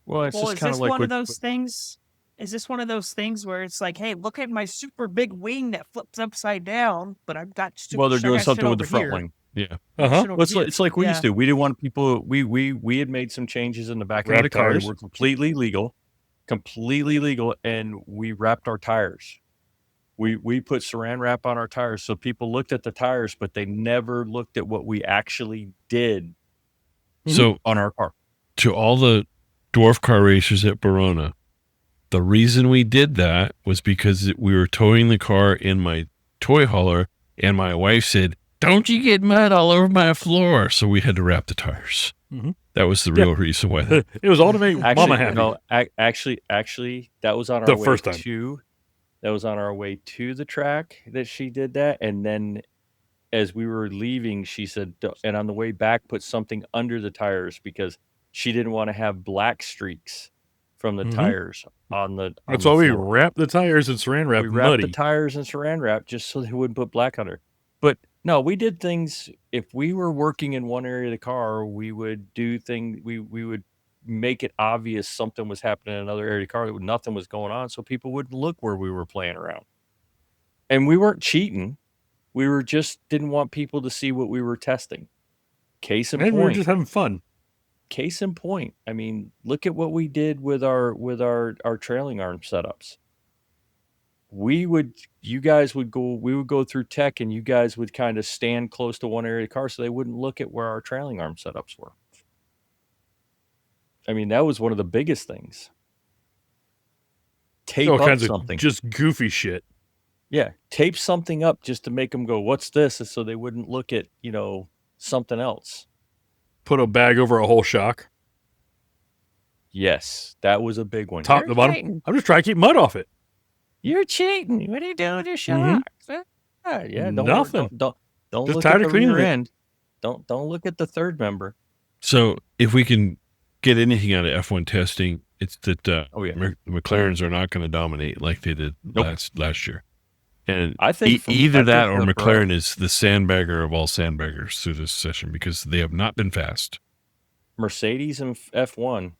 Well, it's just is kind this of like one of those things Is this one of those things where it's like, hey, look at my super big wing that flips upside down, but I've got super Well, they're doing shit something with the over front here. wing. Yeah. Uh-huh. Well, it's like we used to. We didn't want people. We had made some changes in the back end of the car that tires. were completely legal, and we wrapped our tires. We put Saran wrap on our tires, so people looked at the tires, but they never looked at what we actually did. So on our car, to all the dwarf car racers at Verona, the reason we did that was because we were towing the car in my toy hauler, and my wife said, "Don't you get mud all over my floor?" So we had to wrap the tires. Mm-hmm. That was the real reason why. It was all to make Mama happy. No, actually, that was on our way first time. That was on our way to the track that she did that, and then as we were leaving, she said, and on the way back, put something under the tires because she didn't want to have black streaks from the tires on the. That's why we wrapped the tires in Saran wrap. We wrapped muddy. the tires in Saran wrap just so they wouldn't put black on her. But no, we did things. If we were working in one area of the car, we would do things. We would make it obvious something was happening in another area of the car. Nothing was going on, so people wouldn't look where we were playing around. And we weren't cheating. We were just didn't want people to see what we were testing. Case in point. We were just having fun. Case in point. I mean, look at what we did with our trailing arm setups. We would go through tech, and you guys would kind of stand close to one area of the car so they wouldn't look at where our trailing arm setups were. I mean, that was one of the biggest things. Tape all up kinds something. Of just goofy shit. Yeah, tape something up just to make them go, "What's this?" And so they wouldn't look at, something else. Put a bag over a whole shock. Yes, that was a big one. Top to bottom. Cheating. I'm just trying to keep mud off it. You're cheating. What are you doing with your shocks? Yeah, Nothing. Don't Just look tired at of the cleaning rear it. end. Don't look at the third member. So if we can get anything out of F1 testing, it's that McLarens are not going to dominate like they did last year. And I think either that or McLaren is the sandbagger of all sandbaggers through this session because they have not been fast. Mercedes and F1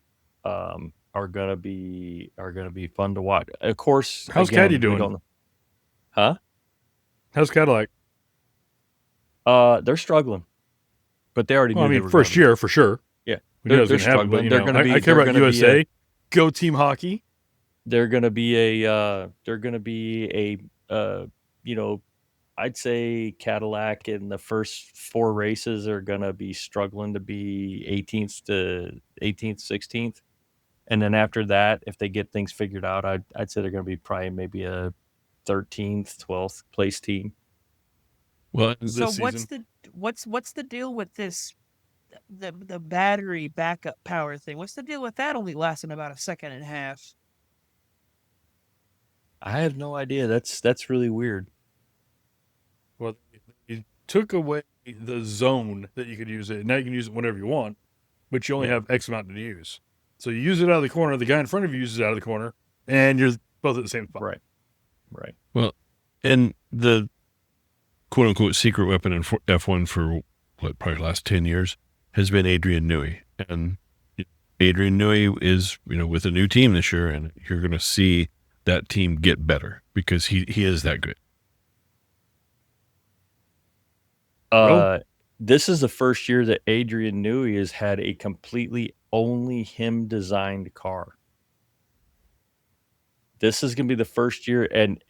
are gonna be fun to watch. Of course. How's Caddy doing? Huh? How's Cadillac? They're struggling, but they already knew. Well, I mean, first year for sure. Yeah, they're struggling. They're going to be. I care about USA. Go Team Hockey. They're going to be I'd say Cadillac in the first 4 races are going to be struggling to be 18th to 18th, 16th. And then after that, if they get things figured out, I'd say they're going to be probably maybe a 13th, 12th place team. Well, so what's the deal with this, the battery backup power thing? What's the deal with that only lasting about a second and a half? I have no idea. That's really weird. Well, you took away the zone that you could use it. Now you can use it whenever you want, but you only have X amount to use. So you use it out of the corner. The guy in front of you uses it out of the corner, and you're both at the same spot. Right. Well, and the quote unquote secret weapon in F1 for probably the last 10 years has been Adrian Newey. And Adrian Newey is, with a new team this year, and you're going to see that team get better because he is that good. This is the first year that Adrian Newey has had a completely only him designed car. This is going to be the first year, and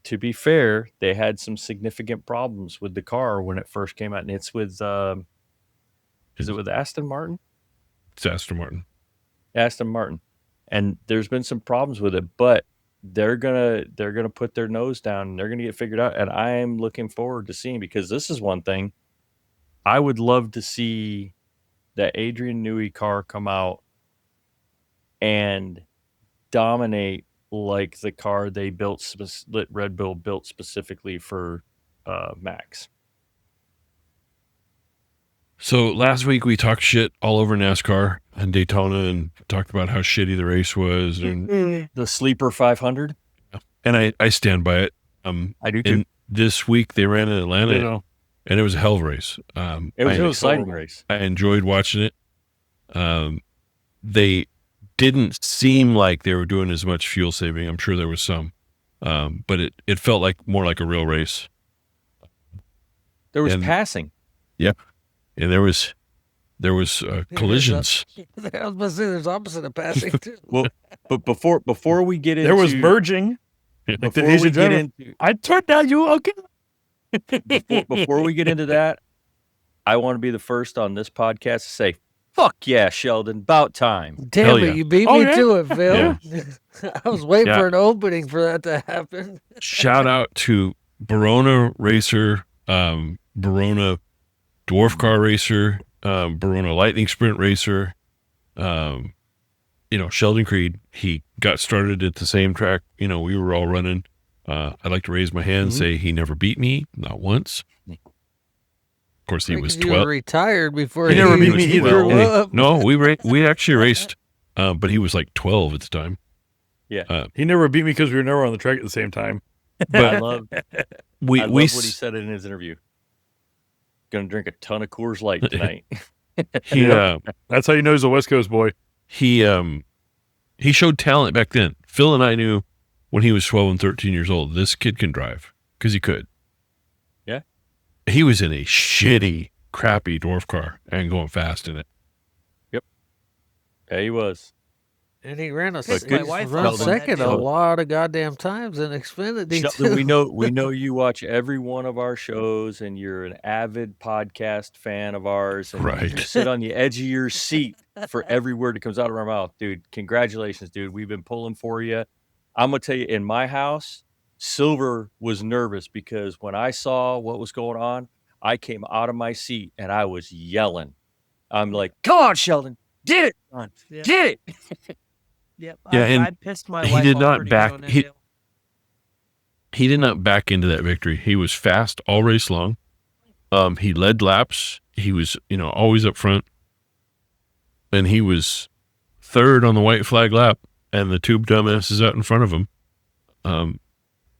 to be fair, they had some significant problems with the car when it first came out, and it's with is it with Aston Martin? It's Aston Martin. Aston Martin. And there's been some problems with it, but they're gonna put their nose down and they're gonna get figured out. And I am looking forward to seeing, because this is one thing I would love to see, that Adrian Newey car come out and dominate like the car they built, Red Bull built specifically for Max. So last week we talked shit all over NASCAR and Daytona and talked about how shitty the race was and the Sleeper 500. And I stand by it. I do too. This week they ran in Atlanta and it was a hell of a race. It was an exciting race. I enjoyed watching it. They didn't seem like they were doing as much fuel saving. I'm sure there was some, but it felt like more like a real race. There was passing. Yeah, and there was collisions. I was about to say there's opposite of passing too. Well, but before we get into There was merging. Like the Asian driver. I turned down you okay. Before we get into that, I want to be the first on this podcast to say, "Fuck yeah, Sheldon! About time." Damn Hell it, yeah. you beat Oh, me yeah? to it, Phil. Yeah. I was waiting Yeah. for an opening for that to happen. Shout out to Verona racer, Verona dwarf car racer, Verona lightning sprint racer. Sheldon Creed, he got started at the same track. We were all running. I'd like to raise my hand and say he never beat me, not once. Of course, he was 12. You were retired before He never beat me he either. grew up. No, we actually raced, but he was like 12 at the time. Yeah, He never beat me because we were never on the track at the same time. I love We what he said in his interview. Gonna drink a ton of Coors Light tonight. That's how you know he's a West Coast boy. He showed talent back then. Phil and I knew when he was 12 and 13 years old, this kid can drive because he could. Yeah. He was in a shitty, crappy dwarf car and going fast in it. Yeah, he was. And he ran a good- run second a lot of goddamn times in Xfinity. Sheldon, we know you watch every one of our shows, and you're an avid podcast fan of ours. And Right. You sit on the edge of your seat for every word that comes out of our mouth, dude. Congratulations, dude. We've been pulling for you. I'm gonna tell you, in my house, Silver was nervous because when I saw what was going on, I came out of my seat and I was yelling. I'm like, "Come on, Sheldon, get it, son, Yeah. get it." Yep. Yeah, and I pissed my he wife did off not pretty back- good on that he- deal. He did not back into that victory. He was fast all race long. He led laps. He was, always up front. And he was third on the white flag lap, and the two dumbasses out in front of him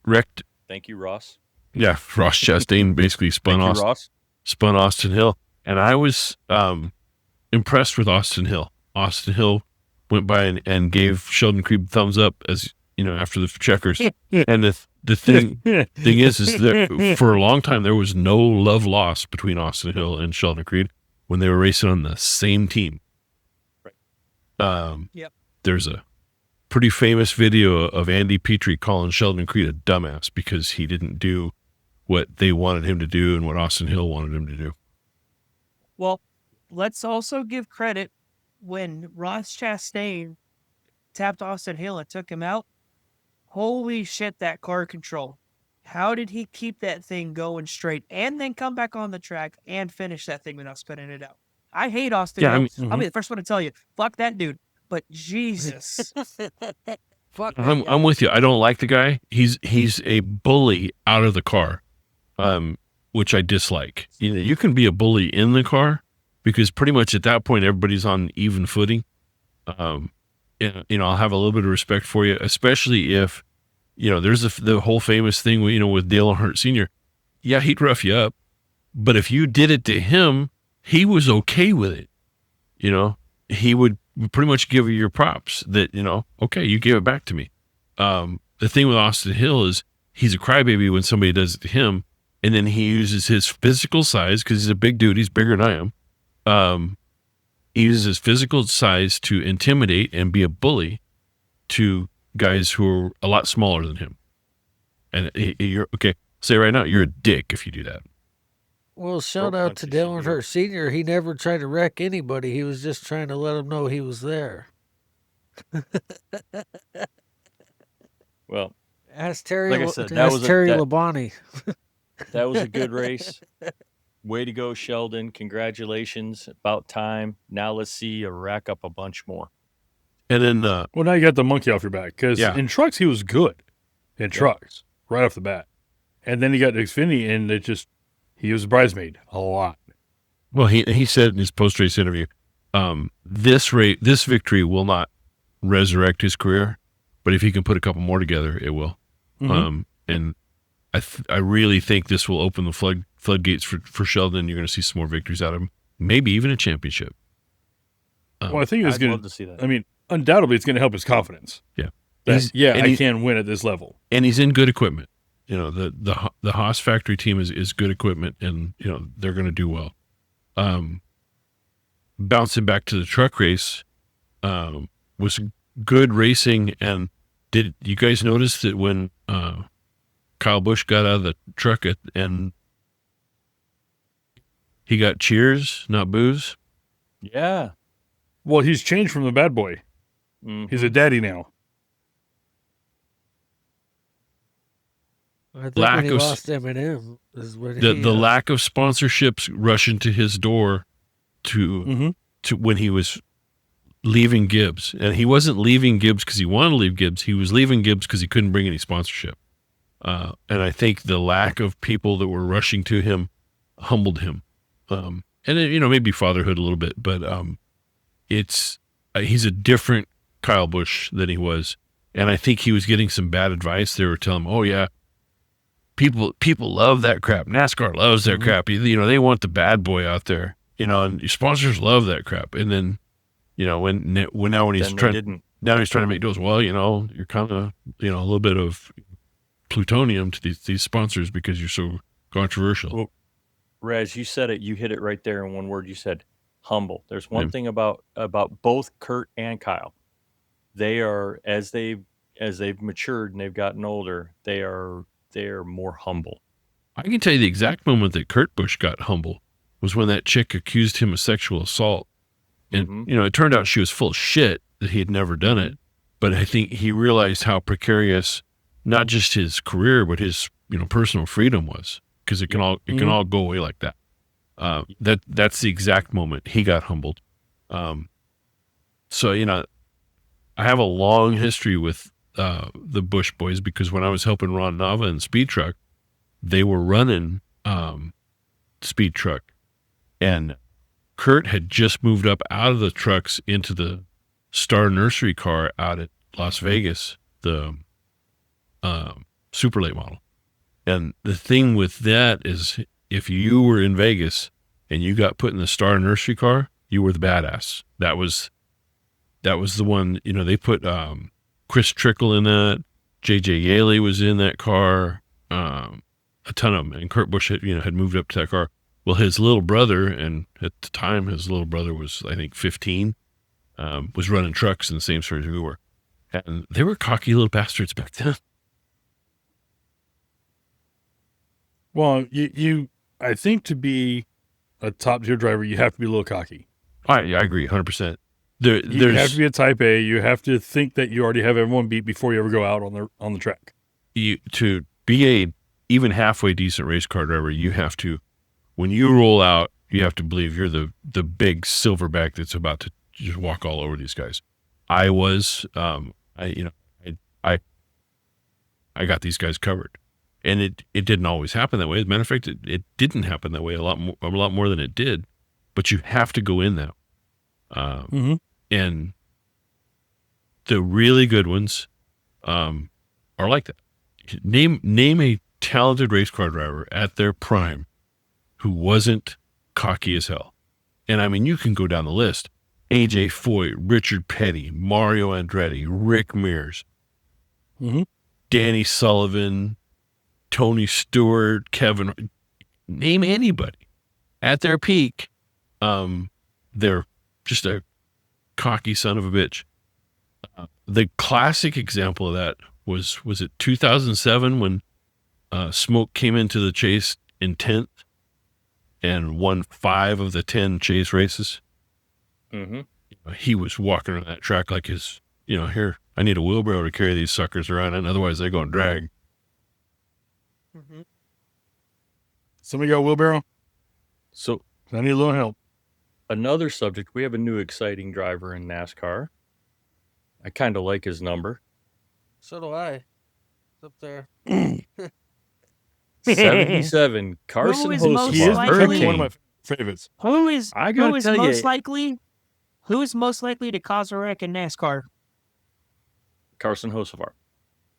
wrecked. Thank you, Ross. Yeah, Ross Chastain basically spun Thank you, Ross. Austin Hill. And I was impressed with Austin Hill. Austin Hill went by and gave Sheldon Creed thumbs up as, after the checkers. And the thing is that for a long time, there was no love lost between Austin Hill and Sheldon Creed when they were racing on the same team. Right. Yep. There's a pretty famous video of Andy Petrie calling Sheldon Creed a dumbass because he didn't do what they wanted him to do and what Austin Hill wanted him to do. Well, let's also give credit when Ross Chastain tapped Austin Hill and took him out. Holy shit, that car control. How did he keep that thing going straight and then come back on the track and finish that thing without spinning it out? I hate Austin Hill. I'll be the first one to tell you, fuck that dude. But Jesus. Fuck. I'm with you. I don't like the guy. He's a bully out of the car, which I dislike. You can be a bully in the car because pretty much at that point everybody's on even footing. I'll have a little bit of respect for you, especially if there's the whole famous thing with Dale Earnhardt Sr. Yeah, he'd rough you up, but if you did it to him, he was okay with it. He would pretty much give you your props that, okay, you gave it back to me. The thing with Austin Hill is he's a crybaby when somebody does it to him. And then he uses his physical size because he's a big dude. He's bigger than I am. He uses his physical size to intimidate and be a bully to guys who are a lot smaller than him. And you're okay. Say right now, you're a dick if you do that. Well, shout out to Dale Earnhardt Sr. He never tried to wreck anybody. He was just trying to let them know he was there. Well, ask Terry, like I said, Terry Labonte. That was a good race. Way to go, Sheldon. Congratulations. About time. Now let's see you rack up a bunch more. And then, well, now you got the monkey off your back because in trucks, he was good in trucks right off the bat. And then he got to Xfinity and he was a bridesmaid a lot. Well, he said in his post-race interview, this victory will not resurrect his career, but if he can put a couple more together, it will. Mm-hmm. And I really think this will open the floodgates for Sheldon. You're going to see some more victories out of him, maybe even a championship. Well, I think it's I'd going love to see that. I mean, undoubtedly it's going to help his confidence. Yeah. I can win at this level. And he's in good equipment. You know, the Haas factory team is good equipment, and, you know, they're going to do well. Bouncing back to the truck race, was good racing. And did you guys notice that when Kyle Busch got out of the truck and he got cheers, not boos? Yeah. Well, he's changed from the bad boy. Mhm. He's a daddy now. I think Lack when he of lost Eminem is when the lack of sponsorships rushing to his door to when he was leaving Gibbs. And he wasn't leaving Gibbs because he wanted to leave Gibbs. He was leaving Gibbs because he couldn't bring any sponsorship. And I think the lack of people that were rushing to him humbled him. And it, you know, maybe fatherhood a little bit, but it's he's a different Kyle Busch than he was. And I think he was getting some bad advice. They were telling him, oh yeah, people love that crap. NASCAR loves that crap. You know, they want the bad boy out there, you know, and your sponsors love that crap. And then, you know, when he's trying to make deals, well, you know, you're kind of, you know, a little bit of plutonium to these sponsors because you're so controversial. Well, Raz, you said it. You hit it right there in one word. You said humble. There's one thing about both Kurt and Kyle. They are, as they've matured and they've gotten older, they are more humble. I can tell you the exact moment that Kurt Busch got humble was when that chick accused him of sexual assault. And, you know, it turned out she was full of shit, that he had never done it. But I think he realized how precarious not just his career, but his, you know, personal freedom was, because it can all go away like that. That's the exact moment he got humbled. So, you know, I have a long history with the Busch boys, because when I was helping Ron Nava in Speed Truck, they were running Speed Truck, and Kurt had just moved up out of the trucks into the Star Nursery car out at Las Vegas, the super late model. And the thing with that is, if you were in Vegas and you got put in the Star Nursery car, you were the badass. That was the one, you know, they put Chris Trickle in that. JJ Yaley was in that car. A ton of them. And Kurt Busch had moved up to that car. Well, his little brother, and at the time his little brother was, I think, 15, was running trucks in the same sort as we were. And they were cocky little bastards back then. Well, I think to be a top tier driver, you have to be a little cocky. I agree, 100%. You have to be a type A. You have to think that you already have everyone beat before you ever go out on the track. To be a even halfway decent race car driver, you have to, when you roll out, you have to believe you're the big silverback that's about to just walk all over these guys. I was, I got these guys covered, and it didn't always happen that way. As a matter of fact, it didn't happen that way a lot more than it did. But you have to go in that. And the really good ones are like that. Name a talented race car driver at their prime who wasn't cocky as hell. And I mean, you can go down the list. AJ Foyt, Richard Petty, Mario Andretti, Rick Mears, Danny Sullivan, Tony Stewart, Kevin, name anybody at their peak. They're just a cocky son of a bitch. The classic example of that was it 2007 when Smoke came into the chase in 10th and won 5 of the 10 chase races. He was walking on that track like his, here, I need a wheelbarrow to carry these suckers around, and otherwise they go and drag. Somebody got a wheelbarrow? So I need a little help. Another subject, we have a new exciting driver in NASCAR. I kind of like his number. So do I. It's up there. 77, Carson Who is Hocevar. most He is likely- one of my favorites. Who is tell most you- likely? Who is most likely to cause a wreck in NASCAR? Carson Hocevar.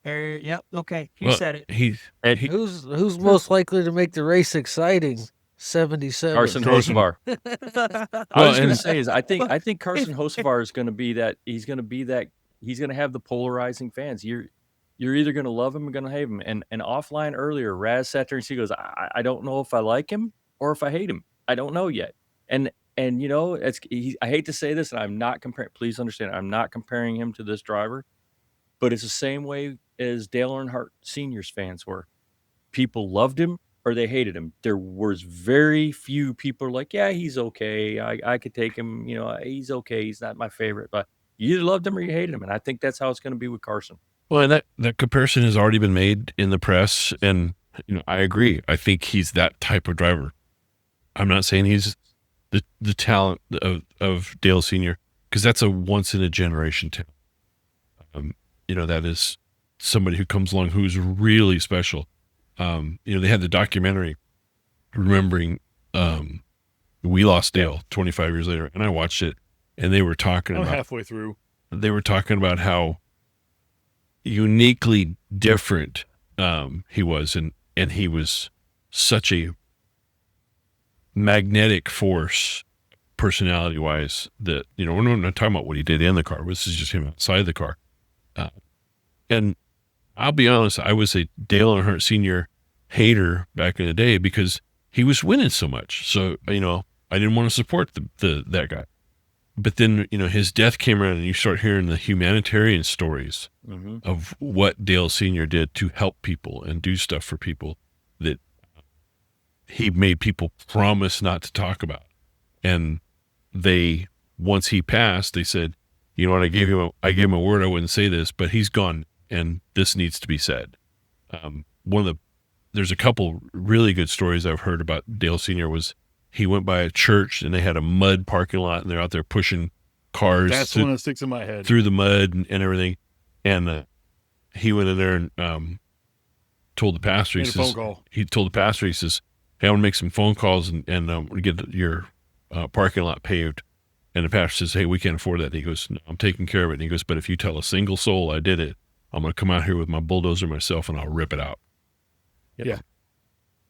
Yep. Okay, you said it. He's And Who's most likely to make the race exciting? 77. Carson Hocevar. I Well, was going to and- say is I think Carson Hocevar is going to be that. He's going to have the polarizing fans. You're either going to love him or going to hate him. And offline earlier, Raz sat there and she goes, I don't know if I like him or if I hate him. I don't know yet. And you know, I hate to say this, and I'm not comparing. Please understand, I'm not comparing him to this driver, but it's the same way as Dale Earnhardt Sr.'s fans were. People loved him or they hated him. There was very few people like, yeah, he's okay. I could take him. You know, he's okay. He's not my favorite, but you either loved him or you hated him. And I think that's how it's going to be with Carson. Well, and that comparison has already been made in the press, and you know, I agree. I think he's that type of driver. I'm not saying he's the talent of Dale Sr., because that's a once in a generation talent. You know, that is somebody who comes along who's really special. You know, they had the documentary remembering We Lost Dale 25 years later, and I watched it, and they were talking I'm about halfway through. They were talking about how uniquely different he was, and he was such a magnetic force personality wise that, you know, we're not talking about what he did in the car. This is just him outside the car. And I'll be honest, I was a Dale Earnhardt Sr. hater back in the day because he was winning so much. So, you know, I didn't want to support that guy. But then, you know, his death came around and you start hearing the humanitarian stories of what Dale Sr. did to help people and do stuff for people that he made people promise not to talk about. And once he passed, they said, you know what, I gave him a word I wouldn't say this, but he's gone and this needs to be said. There's a couple really good stories I've heard about Dale Sr. was he went by a church and they had a mud parking lot and they're out there pushing cars. That's one that sticks in my head. Through the mud and everything. And he went in there and told the pastor, he told the pastor, he says, hey, I want to make some phone calls and get your parking lot paved. And the pastor says, hey, we can't afford that. And he goes, no, I'm taking care of it. And he goes, but if you tell a single soul I did it, I'm going to come out here with my bulldozer myself and I'll rip it out. Yep. Yeah.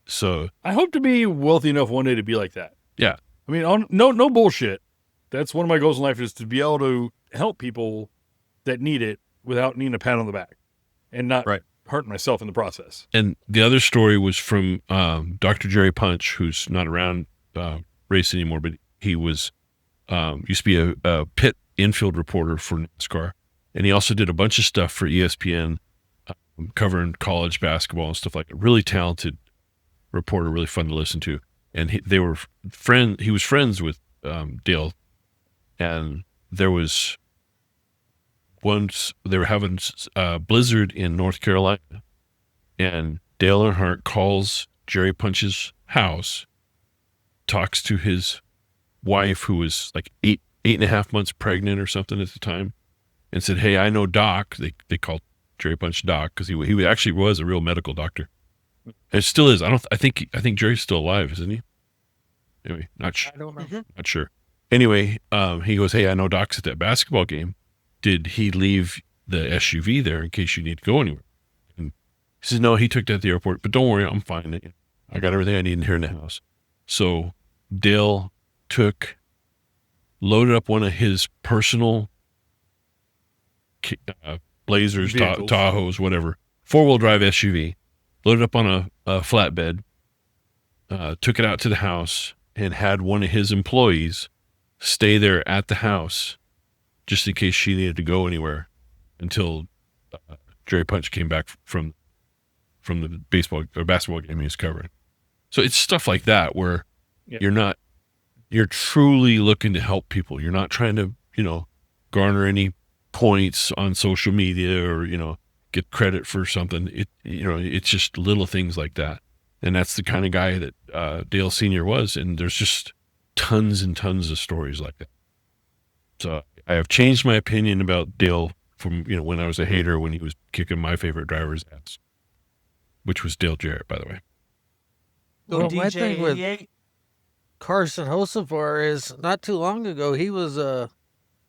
So I hope to be wealthy enough one day to be like that. Yeah. I mean, no bullshit. That's one of my goals in life, is to be able to help people that need it without needing a pat on the back and not hurting myself in the process. And the other story was from Dr. Jerry Punch, who's not around racing anymore, but he was used to be a pit infield reporter for NASCAR. And he also did a bunch of stuff for ESPN, covering college basketball and stuff like that. Really talented reporter, really fun to listen to. And he was friends with Dale. And there was once they were having a blizzard in North Carolina, and Dale Earnhardt calls Jerry Punch's house, talks to his wife, who was like eight and a half months pregnant or something at the time, and said, hey, I know Doc. They called Jerry Punch Doc because he actually was a real medical doctor. And it still is. I think Jerry's still alive, isn't he? Anyway, not sure. I don't know. Not sure. Anyway, he goes, hey, I know Doc's at that basketball game. Did he leave the SUV there in case you need to go anywhere? And he says, no, he took that to the airport, but don't worry, I'm fine. I got everything I need here in the house. So Dale loaded up one of his personal Blazers, Tahoes, whatever, 4-wheel drive SUV, loaded up on a flatbed, took it out to the house, and had one of his employees stay there at the house just in case she needed to go anywhere until Jerry Punch came back from the basketball game he was covering. So it's stuff like that where you're truly looking to help people. You're not trying to, garner any points on social media or, get credit for something. It's just little things like that. And that's the kind of guy that Dale Sr. was. And there's just tons and tons of stories like that. So I have changed my opinion about Dale from, when I was a hater, when he was kicking my favorite driver's ass, which was Dale Jarrett, by the way. Well, my thing with Carson Hocevar is not too long ago, he was a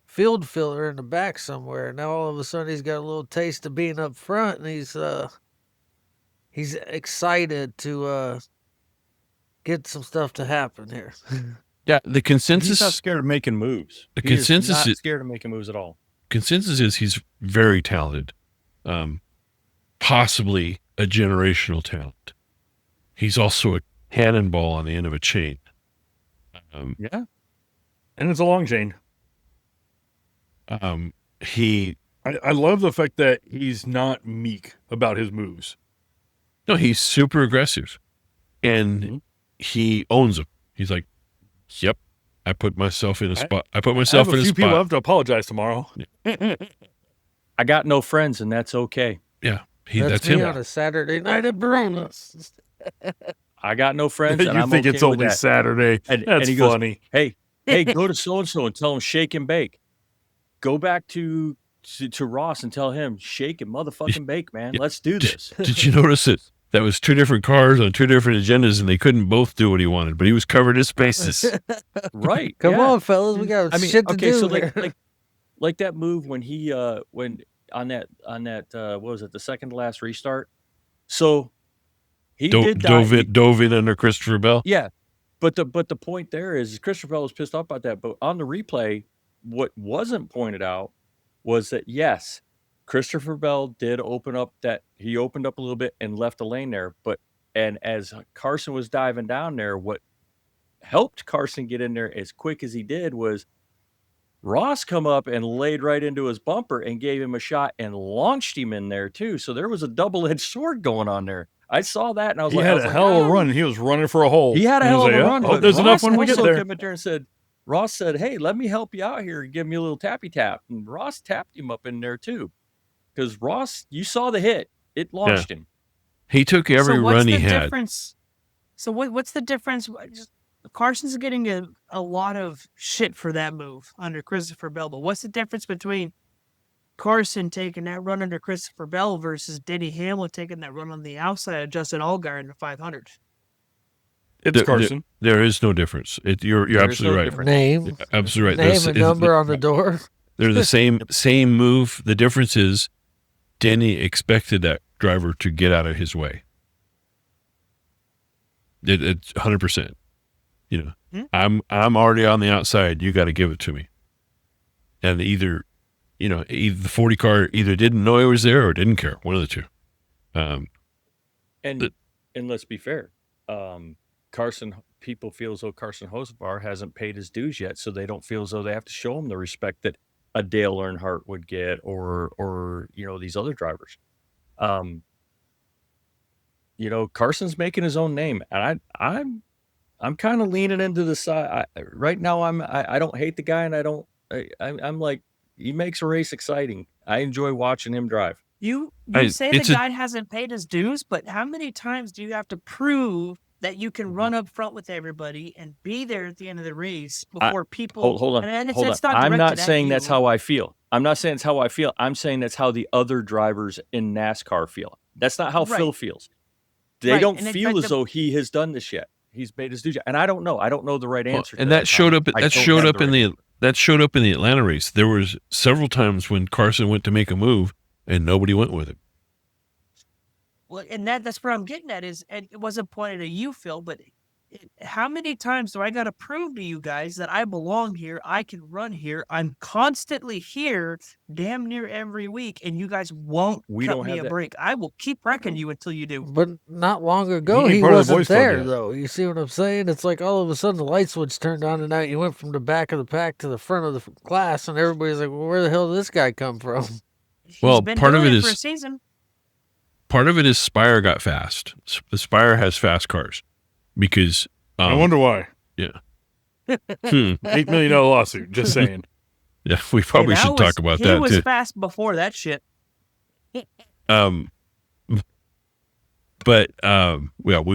field filler in the back somewhere. Now all of a sudden he's got a little taste of being up front, and he's excited to get some stuff to happen here. Yeah, the consensus. He's not scared of making moves. The He is consensus not scared of making moves at all. Consensus is he's very talented, possibly a generational talent. He's also a cannonball on the end of a chain. Yeah, and it's a long chain. I love the fact that he's not meek about his moves. No, he's super aggressive, and he owns them. He's like, "Yep, I put myself in a spot. I put myself in a few spot." People have to apologize tomorrow. I got no friends, and that's okay. Yeah, that's him me on a Saturday night at Barona's. I got no friends, and You I'm think okay it's only with that. Saturday? And That's he goes, funny. Hey, go to so-and-so and tell him shake and bake. Go back to Ross and tell him shake and motherfucking bake, man. Yeah. Let's do this. Did you notice it? That was two different cars on two different agendas, and they couldn't both do what he wanted, but he was covered his bases. Right. Come yeah. on, fellas, we got shit to do. So here. like that move when he when on that what was it, the second to last restart? So he dove in under Christopher Bell. Yeah. But the point there is Christopher Bell was pissed off about that. But on the replay, what wasn't pointed out was that yes, Christopher Bell did opened up a little bit and left a lane there. And as Carson was diving down there, what helped Carson get in there as quick as he did was Ross come up and laid right into his bumper and gave him a shot and launched him in there too. So there was a double-edged sword going on there. I saw that and I was He like, had a hell of a run. He was running for a hole. He had a And hell of a like, run. Oh, but there's enough Ross when we get also there. came up there and said, Ross said, "Hey, let me help you out here and give me a little tappy tap." And Ross tapped him up in there too, because Ross, you saw the hit; it launched him. He took every run he had. So what's the difference? Carson's getting a lot of shit for that move under Christopher Bell, but what's the difference between Carson taking that run under Christopher Bell versus Denny Hamlin taking that run on the outside of Justin Allgaier in the 500? It's Carson. There is no difference. You're absolutely right. Name. You're absolutely right. Name and number on the door. They're the same move. The difference is Denny expected that driver to get out of his way. It's 100%. I'm already on the outside. You got to give it to me. And either the 40 car either didn't know he was there or didn't care. One of the two. And let's be fair. People feel as though Carson Hocevar hasn't paid his dues yet, so they don't feel as though they have to show him the respect that a Dale Earnhardt would get, or these other drivers. Carson's making his own name, and I'm kind of leaning into the side right now. I don't hate the guy, and I'm like, he makes a race exciting. I enjoy watching him drive. You say the guy hasn't paid his dues, but how many times do you have to prove that you can run up front with everybody and be there at the end of the race before people... Hold on. I'm not saying that's how I feel. I'm not saying it's how I feel. I'm saying that's how the other drivers in NASCAR feel. That's not how Phil feels. They don't feel as though he has done this yet. He's made his dues, and I don't know. I don't know the right answer. And that showed up. That showed up in the Atlanta race. There was several times when Carson went to make a move and nobody went with him. Well, and that's where I'm getting at is, and it wasn't pointed at you, Phil, but how many times do I got to prove to you guys that I belong here? I can run here. I'm constantly here damn near every week, and you guys won't cut me a break. I will keep wrecking you until you do. But not long ago, he wasn't there, though. You see what I'm saying? It's like all of a sudden the light switch turned on, and now you went from the back of the pack to the front of the class, and everybody's like, well, where the hell did this guy come from? Well, part of it for a season. Part of it is Spire got fast. The Spire has fast cars because I wonder why. Yeah. $8 million lawsuit. Just saying. Yeah, we probably should talk about that. He was fast before that shit. But we'll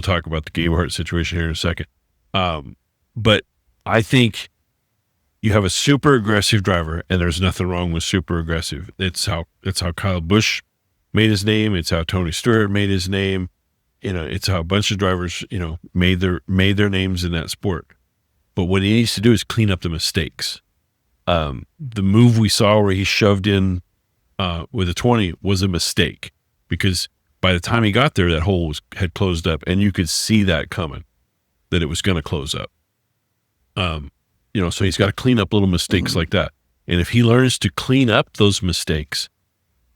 talk about the Gabehart situation here in a second. But I think you have a super aggressive driver, and there's nothing wrong with super aggressive. It's how Kyle Busch made his name. It's how Tony Stewart made his name. It's how a bunch of drivers, made their names in that sport. But what he needs to do is clean up the mistakes. The move we saw where he shoved in with a 20 was a mistake because by the time he got there, that hole had closed up, and you could see that coming, that it was going to close up. So he's got to clean up little mistakes like that. And if he learns to clean up those mistakes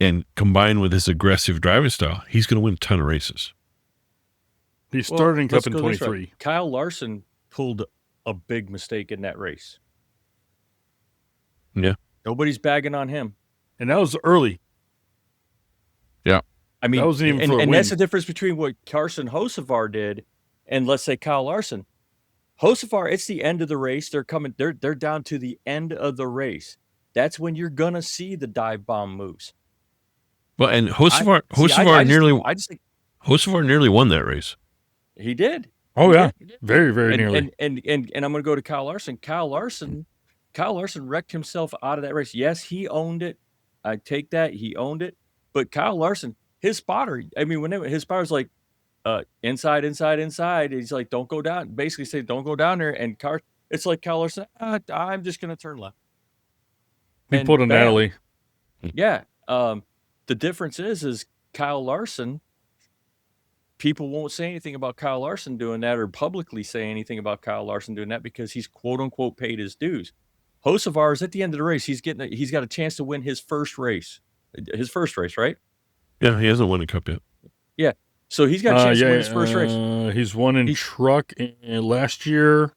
and combine with his aggressive driving style, he's going to win a ton of races. He started in Cup in let's go this 23. route. Kyle Larson pulled a big mistake in that race. Yeah. Nobody's bagging on him. And that was early. Yeah. I mean, That wasn't even for a and win. that's the difference between what Carson Hocevar did and, let's say, Kyle Larson. Hocevar, it's the end of the race. They're down to the end of the race. That's when you're going to see the dive bomb moves. Well, and Hocevar nearly won that race. He did. Oh, He yeah. did. Very, very nearly. And I'm going to go to Kyle Larson. Kyle Larson wrecked himself out of that race. Yes, he owned it. I take that. He owned it. But Kyle Larson, his spotter, I mean, his spotter's like, inside. He's like, don't go down. Basically say, don't go down there. And it's like Kyle Larson, I'm just going to turn left. He pulled a Natalie. Yeah. The difference is Kyle Larson, people won't say anything about Kyle Larson doing that or publicly say anything about Kyle Larson doing that because he's quote unquote paid his dues. Hocevar is at the end of the race. He's got a chance to win his first race, right? Yeah, he hasn't won a Cup yet. Yeah. So he's got a chance to win his first race. He's won in truck last year,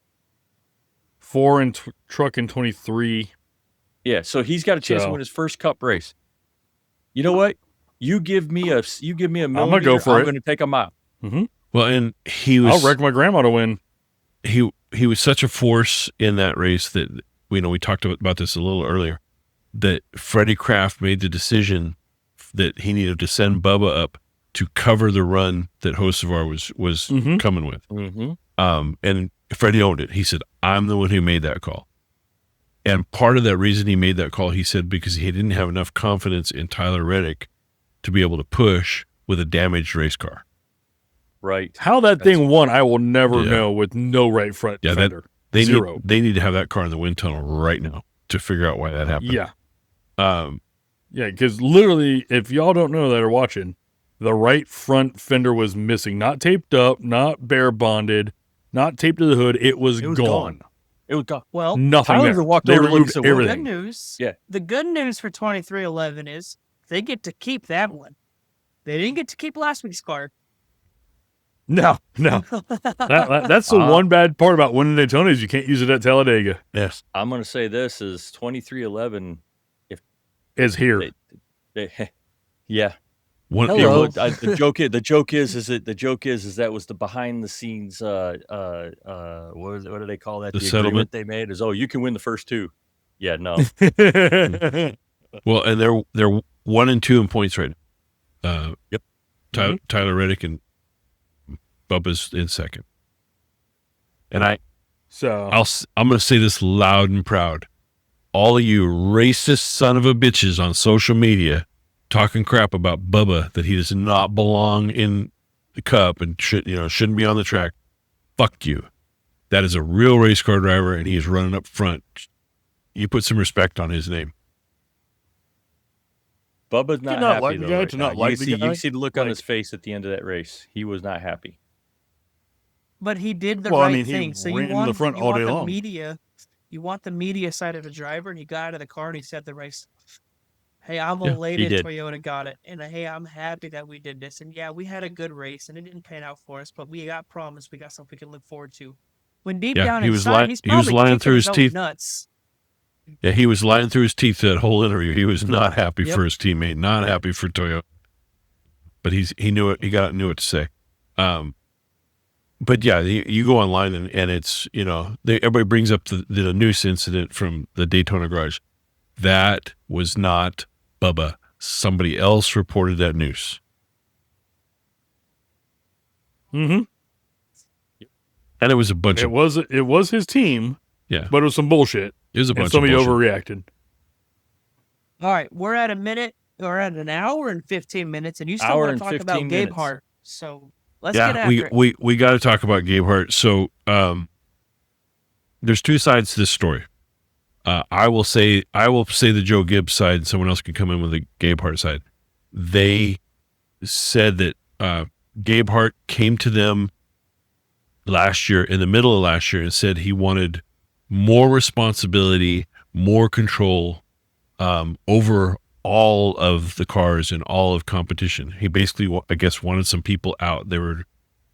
4 in truck in 23. Yeah, so he's got a chance to win his first Cup race. You know what? You give me a millimeter, I'm gonna go for it. I'm going to take a mile. Mm-hmm. Well, and I'll wreck my grandma to win. He was such a force in that race that we talked about this a little earlier, that Freddie Kraft made the decision that he needed to send Bubba up to cover the run that Hocevar was coming with. Mm-hmm. And Freddie owned it. He said, I'm the one who made that call. And part of that reason he made that call, he said, because he didn't have enough confidence in Tyler Reddick to be able to push with a damaged race car. Right. How that thing won, I will never know with no right front fender. They Zero. Need to have that car in the wind tunnel right now to figure out why that happened. Yeah. Yeah, because literally, if y'all don't know that are watching, the right front fender was missing. Not taped up, not bare bonded, not taped to the hood. It was gone. It was gone. Well, nothing Tyler there. walked They over removed and everything. Good news. Yeah. The good news for 2311 is they get to keep that one. They didn't get to keep last week's car. No. That's the one bad part about winning Daytona is you can't use it at Talladega. Yes. I'm going to say this is 2311 Is here. Yeah. Hello. The joke is that was the behind the scenes what do they call that? The agreement settlement they made is you can win the first two. Yeah, no. Well, and they're 1 and 2 in points right now. Yep. Tyler Reddick and Bubba's in second. And I'm going to say this loud and proud. All of you racist son of a bitches on social media talking crap about Bubba, that he does not belong in the Cup and shouldn't be on the track. Fuck you. That is a real race car driver, and he is running up front. You put some respect on his name. Bubba's not not happy like the though. guy, Right to now. not like the You guy? see the look on his face at the end of that race. He was not happy. But he did the Well, I right mean, he thing. So ran you in the want front you all want day the long. media. You want the media side of the driver, and he got out of the car and he said the race. Hey, I'm elated did. Toyota got it. And hey, I'm happy that we did this. And yeah, we had a good race and it didn't pan out for us, but we got promised we got something we can look forward to. When deep down he was inside, he's he was probably lying kicking through his own teeth. nuts. Yeah, he was lying through his teeth that whole interview. He was not happy Yep. for his teammate, not happy for Toyota. But he knew it. He knew what to say. But yeah, you go online and it's everybody brings up the noose incident from the Daytona garage. That was not Bubba. Somebody else reported that noose. Mm-hmm. And it was a bunch It was his team. Yeah. But it was some bullshit. It was a And bunch of somebody bullshit. overreacted. All right, we're at an hour and 15 minutes, and you still Hour want and to talk about 15 minutes. Gabehart. So let's get Yeah, after it. we got to talk about Gabehart. So there's two sides to this story. I will say the Joe Gibbs side, and someone else can come in with the Gabehart side. They said that Gabehart came to them last year, in the middle of last year, and said he wanted more responsibility, more control over all of the cars and all of competition. He basically, I guess, wanted some people out. There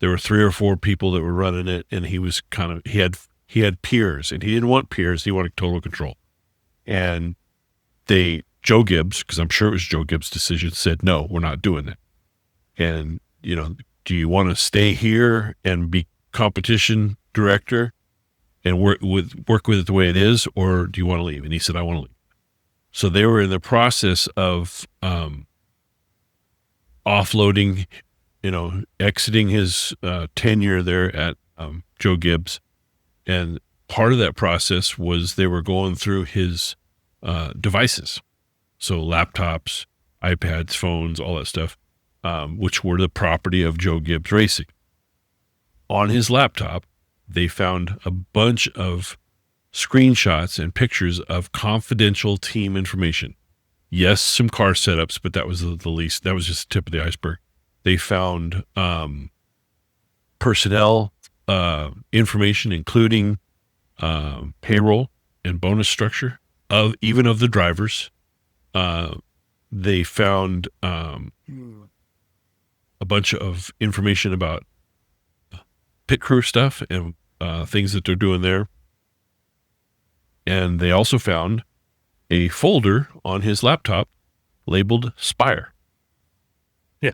were 3 or 4 people that were running it, and he was he had peers, and he didn't want peers. He wanted total control. And Joe Gibbs, because I'm sure it was Joe Gibbs' decision, said, no, we're not doing that. And, do you want to stay here and be competition director and work with it the way it is, or do you want to leave? And he said, I want to leave. So they were in the process of offloading, exiting his tenure there at Joe Gibbs. And part of that process was they were going through his devices. So laptops, iPads, phones, all that stuff, which were the property of Joe Gibbs Racing. On his laptop, they found a bunch of screenshots and pictures of confidential team information. Yes, some car setups, but that was the least. That was just the tip of the iceberg. They found personnel information, including payroll and bonus structure of the drivers. They found a bunch of information about pit crew stuff and things that they're doing there. And they also found a folder on his laptop labeled Spire. Yeah.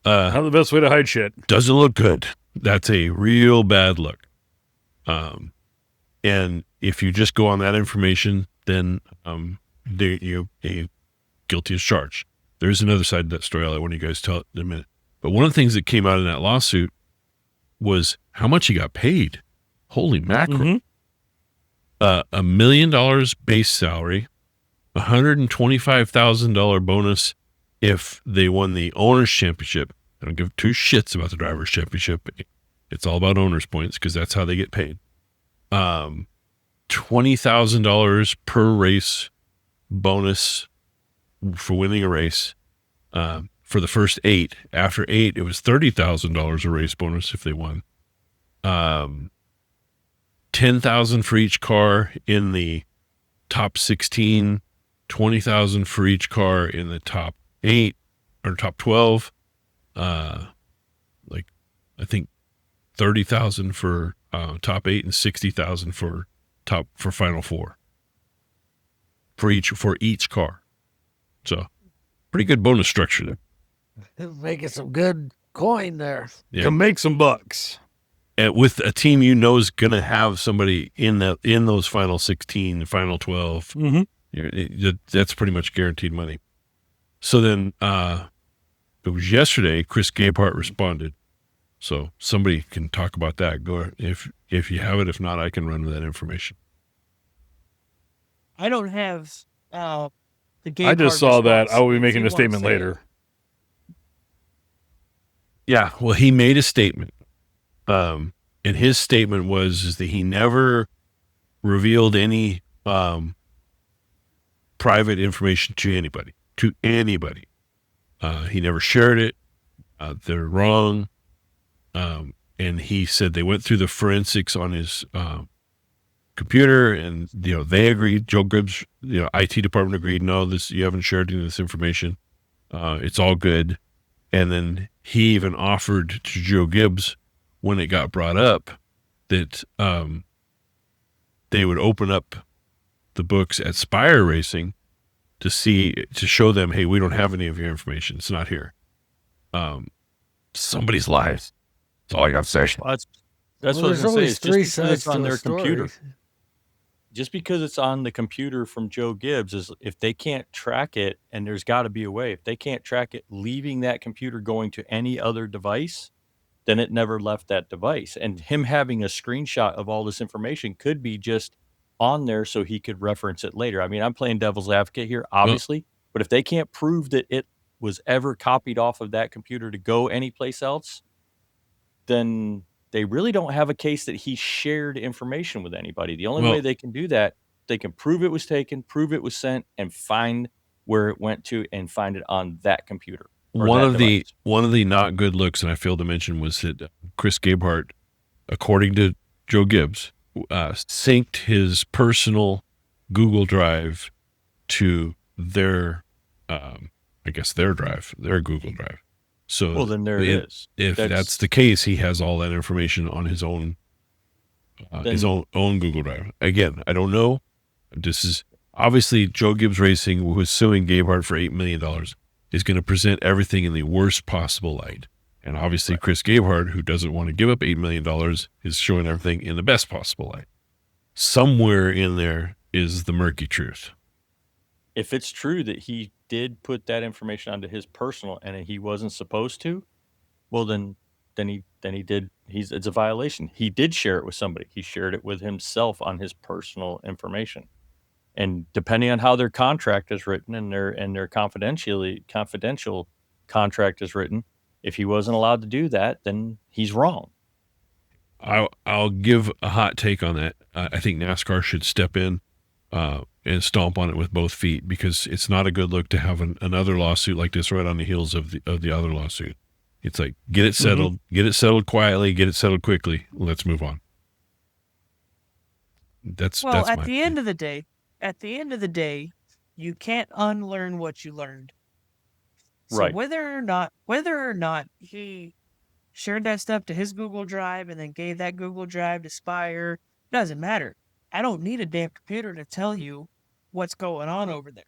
Not the best way to hide shit. Doesn't look good. That's a real bad look. And if you just go on that information, then you're guilty as charged. There's another side to that story I'll let one of you guys tell it in a minute. But one of the things that came out in that lawsuit was how much he got paid. Holy mackerel. Mm-hmm. $1 million base salary, $125,000 bonus if they won the owner's championship. I don't give 2 shits about the driver's championship. It's all about owner's points because that's how they get paid. $20,000 per race bonus for winning a race for the first 8. After 8, it was $30,000 a race bonus if they won. $10,000 for each car in the top 16, $20,000 for each car in the top 8 or top 12. I think $30,000 for top 8 and $60,000 for final 4 for each car. So pretty good bonus structure there. Making some good coin there. Yeah. Can make some bucks. And with a team is going to have somebody in those final 16, the final 12, that's pretty much guaranteed money. So then it was yesterday, Chris Gabehart responded. So somebody can talk about that. Go if you have it. If not, I can run with that information. I don't have the Gabehart I just saw that. response. I will be If making you a wanna statement say it. later. Yeah, well, he made a statement. And his statement was that he never revealed any private information to anybody. He never shared it. They're wrong. And he said they went through the forensics on his computer, and they agreed. Joe Gibbs, IT department agreed. No, you haven't shared any of this information. It's all good. And then he even offered to Joe Gibbs, when it got brought up, that they would open up the books at Spire Racing to show them, hey, we don't have any of your information. It's not here. Somebody's lies. That's all I got to say. Well, that's what I was there's going to say. always It's 3 just because sides it's to on the their story. computer. Just because it's on the computer from Joe Gibbs, is if they can't track it, and there's got to be a way, if they can't track it leaving that computer going to any other device, then it never left that device. And him having a screenshot of all this information could be just on there so he could reference it later. I mean, I'm playing devil's advocate here, obviously, but if they can't prove that it was ever copied off of that computer to go anyplace else, then they really don't have a case that he shared information with anybody. The only way they can do that, they can prove it was taken, prove it was sent, and find where it went to and find it on that computer. one of the not good looks, and I failed to mention, was that Chris Gabehart, according to Joe Gibbs, synced his personal Google Drive to their, I guess their Google Drive. So well, then there it is. If that's the case, he has all that information on his own Google Drive. Again, I don't know. This is obviously Joe Gibbs Racing, who is suing Gabehart for $8 million, is going to present everything in the worst possible light. And obviously Chris Gabehart, who doesn't want to give up $8 million, is showing everything in the best possible light. Somewhere in there is the murky truth. If it's true that he did put that information onto his personal and he wasn't supposed to, well, then he did. It's a violation. He did share it with somebody. He shared it with himself on his personal information. And depending on how their contract is written and their confidential contract is written, if he wasn't allowed to do that, then he's wrong. I'll give a hot take on that. I think NASCAR should step in and stomp on it with both feet, because it's not a good look to have another lawsuit like this right on the heels of the other lawsuit. It's like, get it settled, get it settled quietly, get it settled quickly. Let's move on. That's at the end of the day, you can't unlearn what you learned. So right. Whether or not he shared that stuff to his Google Drive and then gave that Google Drive to Spire, doesn't matter. I don't need a damn computer to tell you what's going on over there.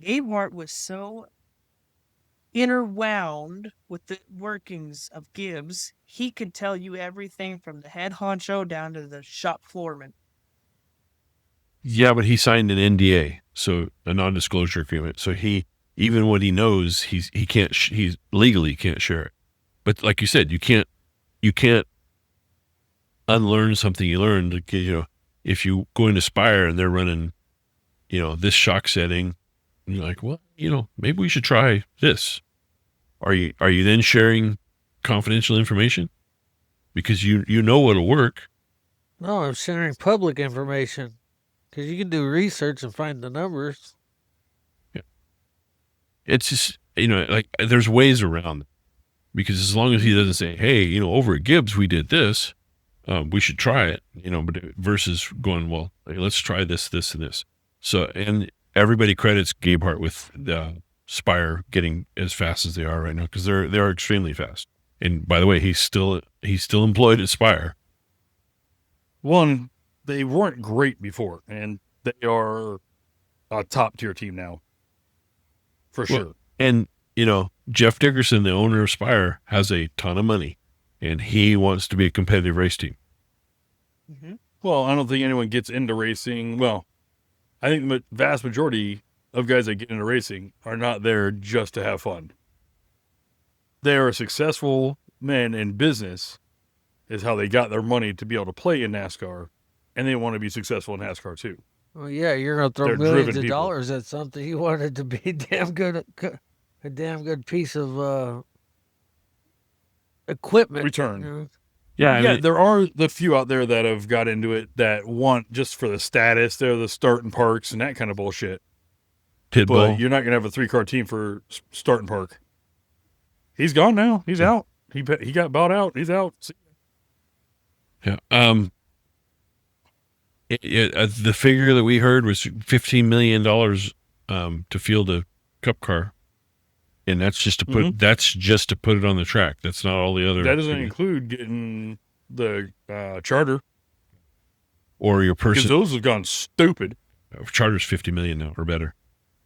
Gabehart was so interwound with the workings of Gibbs, he could tell you everything from the head honcho down to the shop floorman. Yeah, but he signed an NDA, so a non-disclosure agreement. So he, even what he knows, he legally can't share it. But like you said, you can't unlearn something you learned. Like, if you go into Spire and they're running, this shock setting, and you're like, well, maybe we should try this. Are you then sharing confidential information? Because you know what'll work. No, I'm sharing public information, because you can do research and find the numbers. Yeah. It's just, like, there's ways around it. Because as long as he doesn't say, hey, over at Gibbs, we did this, we should try it, but versus going, well, let's try this, this, and this. So, and everybody credits Gabehart with the Spire getting as fast as they are right now, because they are extremely fast. And by the way, he's still employed at Spire. One, they weren't great before, and they are a top tier team now, for sure. And Jeff Dickerson, the owner of Spire, has a ton of money, and he wants to be a competitive race team. Mm-hmm. Well, I don't think anyone gets into racing. Well, I think the vast majority of guys that get into racing are not there just to have fun. They are successful men in business, is how they got their money to be able to play in NASCAR, and they want to be successful in NASCAR too. Well, yeah, you're going to throw They're millions driven of people. dollars at something. You want it to be a damn good piece of equipment. Return. Yeah, yeah, there are the few out there that have got into it that want just for the status. They're the start and parks and that kind of bullshit. Pitbull. But you're not going to have a 3-car team for start and park. He's gone now. He's out. He got bought out. He's out. Yeah. The figure that we heard was $15 million to field a Cup car, and that's just to put it on the track. That's not all the other. That doesn't include getting the charter or your person. Because those have gone stupid. Charter's $50 million now or better.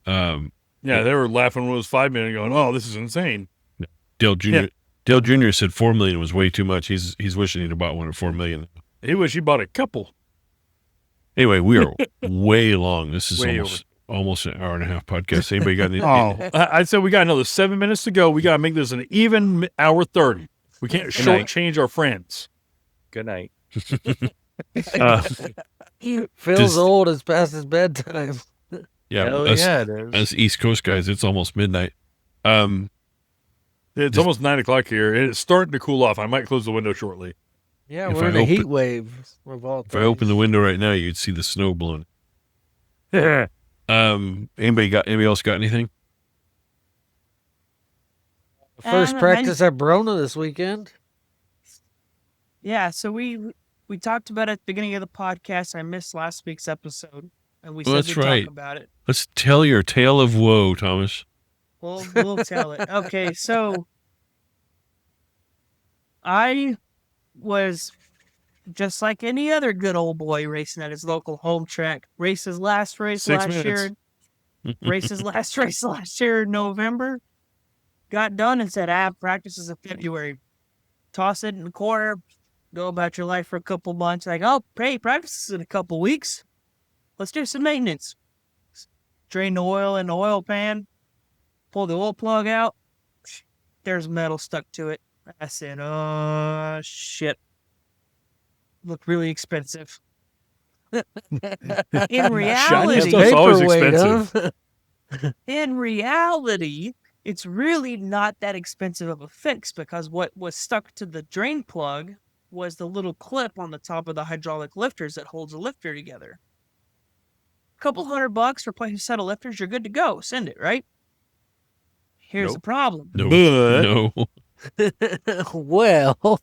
Yeah, they were laughing when it was $5 million, going, "Oh, this is insane." Dale Jr. Yeah. Dale Jr. said $4 million was way too much. He's wishing he'd have bought one at $4 million. He wish he bought a couple. Anyway, we are way long. This is way almost an hour and a half podcast. Anybody got any? I said we got another 7 minutes to go. We got to make this an even hour 30. We can't shortchange our friends. Good night. Phil's old. It's past his bedtime. Yeah, it is. As East Coast guys, it's almost midnight. It's almost 9 o'clock here, and it's starting to cool off. I might close the window shortly. Yeah, we're in a heat wave. If I open the window right now, you'd see the snow blowing. Anybody else got anything? First practice at Verona this weekend. Yeah, so we talked about it at the beginning of the podcast. I missed last week's episode, and we Well, said that's we'd right. talk about it. Let's tell your tale of woe, Thomas. We'll tell it. Okay, so I was just like any other good old boy racing at his local home track. Raced his last race 6 last year. Raced his last race last year in November. Got done and said, practice is in February. Toss it in the corner. Go about your life for a couple months. Like, oh, hey, practice is in a couple weeks. Let's do some maintenance. Drain the oil in the oil pan. Pull the oil plug out. There's metal stuck to it. I said, oh, shit. Looked really expensive. In reality, stuff's always paperweight, expensive. huh? in reality, it's really not that expensive of a fix because what was stuck to the drain plug was the little clip on the top of the hydraulic lifters that holds the lifter together. A couple $100, replace a set of lifters, you're good to go. Send it, right? Here's the problem. No. But- No. Well,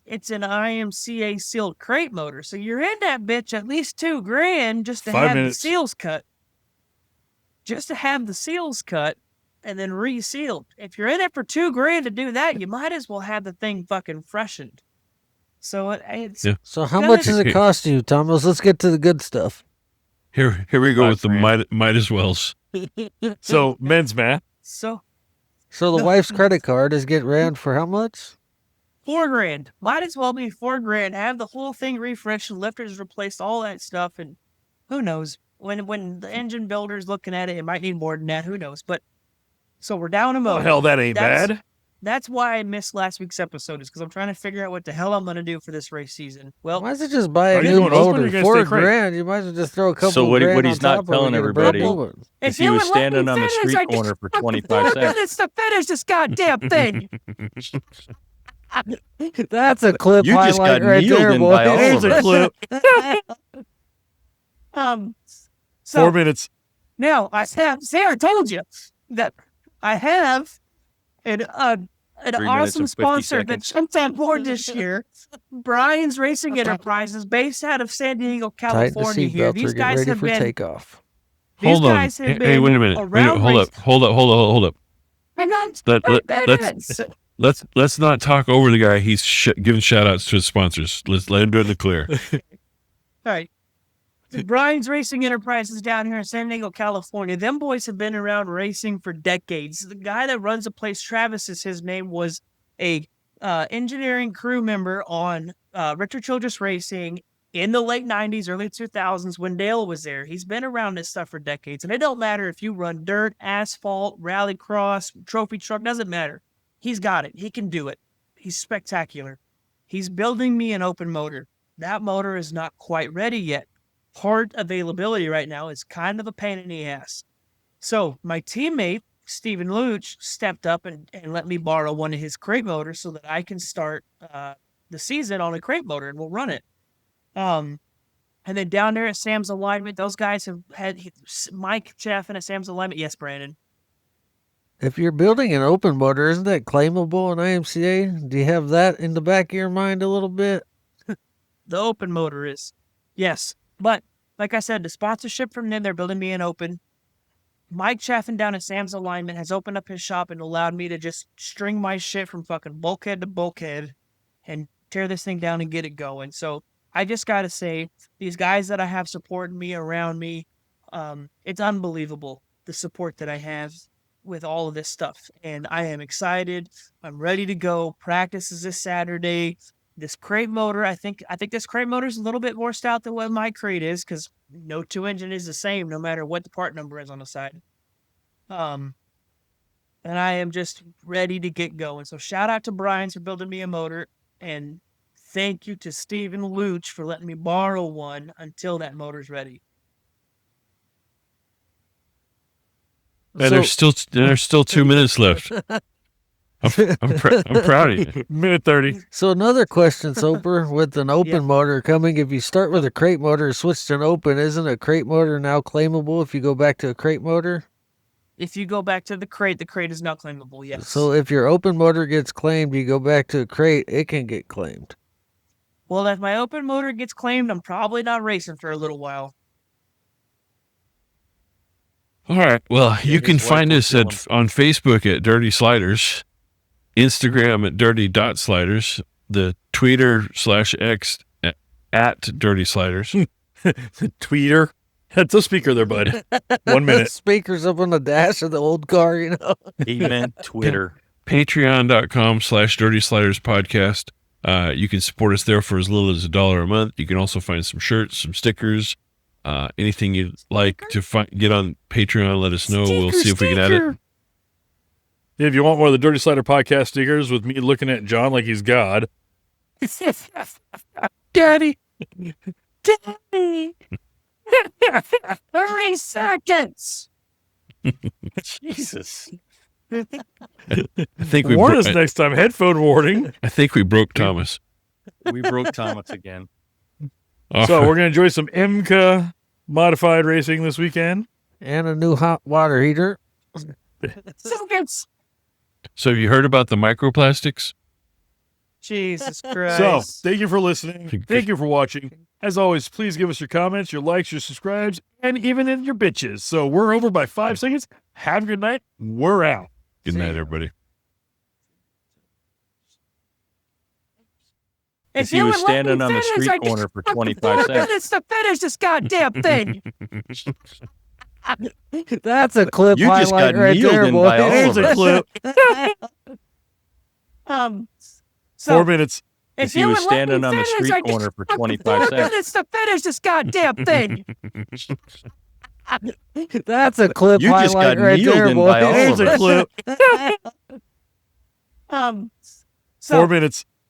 It's an IMCA sealed crate motor, so you're in that bitch at least $2,000 just to 5 have minutes. the seals cut. Just to have the seals cut and then resealed. If you're in it for $2,000 to do that, you might as well have the thing fucking freshened. So it's Yeah. so how much does it Okay. cost you, Thomas? Let's get to the good stuff. Here we go with the $5,000. might as wells. So men's math. so So the wife's credit card is get ran for how much? $4,000. Might as well be $4,000. Have the whole thing refreshed, lifters replaced, all that stuff, and who knows? When the engine builder's looking at it, it might need more than that. Who knows? But so we're down a Oh, motor. hell, that ain't That's- bad. That's why I missed last week's episode, is because I'm trying to figure out what the hell I'm going to do for this race season. Well, Why is it just buy a Are you new doing open or motor? you gonna $4 stay crate? grand. You might as well just throw a couple. So what grand he's on not top of it telling and get a everybody brand new one. if Is he was you would let standing me on the finish, street I just corner for fucking 25 4 cents. minutes to finish this goddamn thing. That's a clip You just highlight got right kneeled there, in boy. by all There's of a us. clip. So 4 minutes. now I have. See, I told you that I have an 3 minutes awesome and 50 sponsor that seconds. jumped on board this year. Brian's Racing Enterprises, based out of San Diego, Tighten the California. Here, seatbelts or these get guys ready have for been. takeoff. These Hold on. guys have Hey, been wait a minute. around Hold race- up. Let's not talk over the guy. He's giving shout outs to his sponsors. Let's let him do it in the clear. All right. Brian's Racing Enterprises down here in San Diego, California. Them boys have been around racing for decades. The guy that runs the place, Travis is his name, was a engineering crew member on Richard Childress Racing in the late 90s, early 2000s when Dale was there. He's been around this stuff for decades. And it don't matter if you run dirt, asphalt, rallycross, trophy truck, doesn't matter. He's got it. He can do it. He's spectacular. He's building me an open motor. That motor is not quite ready yet. Part availability right now is kind of a pain in the ass. So my teammate, Stephen Luch, stepped up and let me borrow one of his crate motors so that I can start the season on a crate motor and we'll run it. And then down there at Sam's Alignment, those guys have had Mike Chaffin at Sam's Alignment. Yes, Brandon. If you're building an open motor, isn't that claimable in IMCA? Do you have that in the back of your mind a little bit? The open motor is. Yes. But like I said, the sponsorship from them, they're building me an open. Mike Chaffin down at Sam's Alignment has opened up his shop and allowed me to just string my shit from fucking bulkhead to bulkhead and tear this thing down and get it going. So I just got to say, these guys that I have supporting me around me, it's unbelievable the support that I have with all of this stuff. And I am excited. I'm ready to go. Practice is this Saturday. This crate motor, I think this crate motor is a little bit more stout than what my crate is because no two engine is the same no matter what the part number is on the side. And I am just ready to get going. So shout out to Brian's for building me a motor, and thank you to Stephen Luch for letting me borrow one until that motor's ready. And there's still 2 minutes left. I'm proud of you. Minute 30. So another question, Soper, with an open motor coming, if you start with a crate motor and switch to an open, isn't a crate motor now claimable if you go back to a crate motor? If you go back to the crate is not claimable, yes. So if your open motor gets claimed, you go back to a crate, it can get claimed. Well, if my open motor gets claimed, I'm probably not racing for a little while. All right. Well, you can find us on Facebook at Dirty Sliders, Instagram at dirty.sliders, the Twitter/X at Dirty Sliders. The tweeter. That's a speaker there, bud. 1 minute. Speakers up on the dash of the old car, you know. Amen. Twitter. Patreon.com/Dirty Sliders podcast. You can support us there for as little as $1 a month. You can also find some shirts, some stickers, anything you'd like to get on Patreon. Let us know. We'll see if we can add it. If you want more of the Dirty Slider podcast stickers with me looking at John like he's God. Daddy. 30 seconds. Jesus. I think we warn us next time. Headphone warning. I think we broke Thomas. We broke Thomas again. So we're going to enjoy some IMCA modified racing this weekend. And a new hot water heater. Seconds. So have you heard about the microplastics? Jesus Christ. So thank you for listening. Thank you for watching. As always, please give us your comments, your likes, your subscribes, and even in your bitches. So we're over by 5 seconds. Have a good night. We're out. Good night, everybody. If you were standing on the street corner for 25 seconds. Minutes to finish this goddamn thing. That's a clip You just highlight got right kneeled there, in boy. by all There's of a us. clip. So 4 minutes. If you were standing on the street corner for 25 seconds. minutes to finish this goddamn thing. That's a clip You just highlight got right kneeled there, in boy. by all There's of a us. clip. So 4 minutes.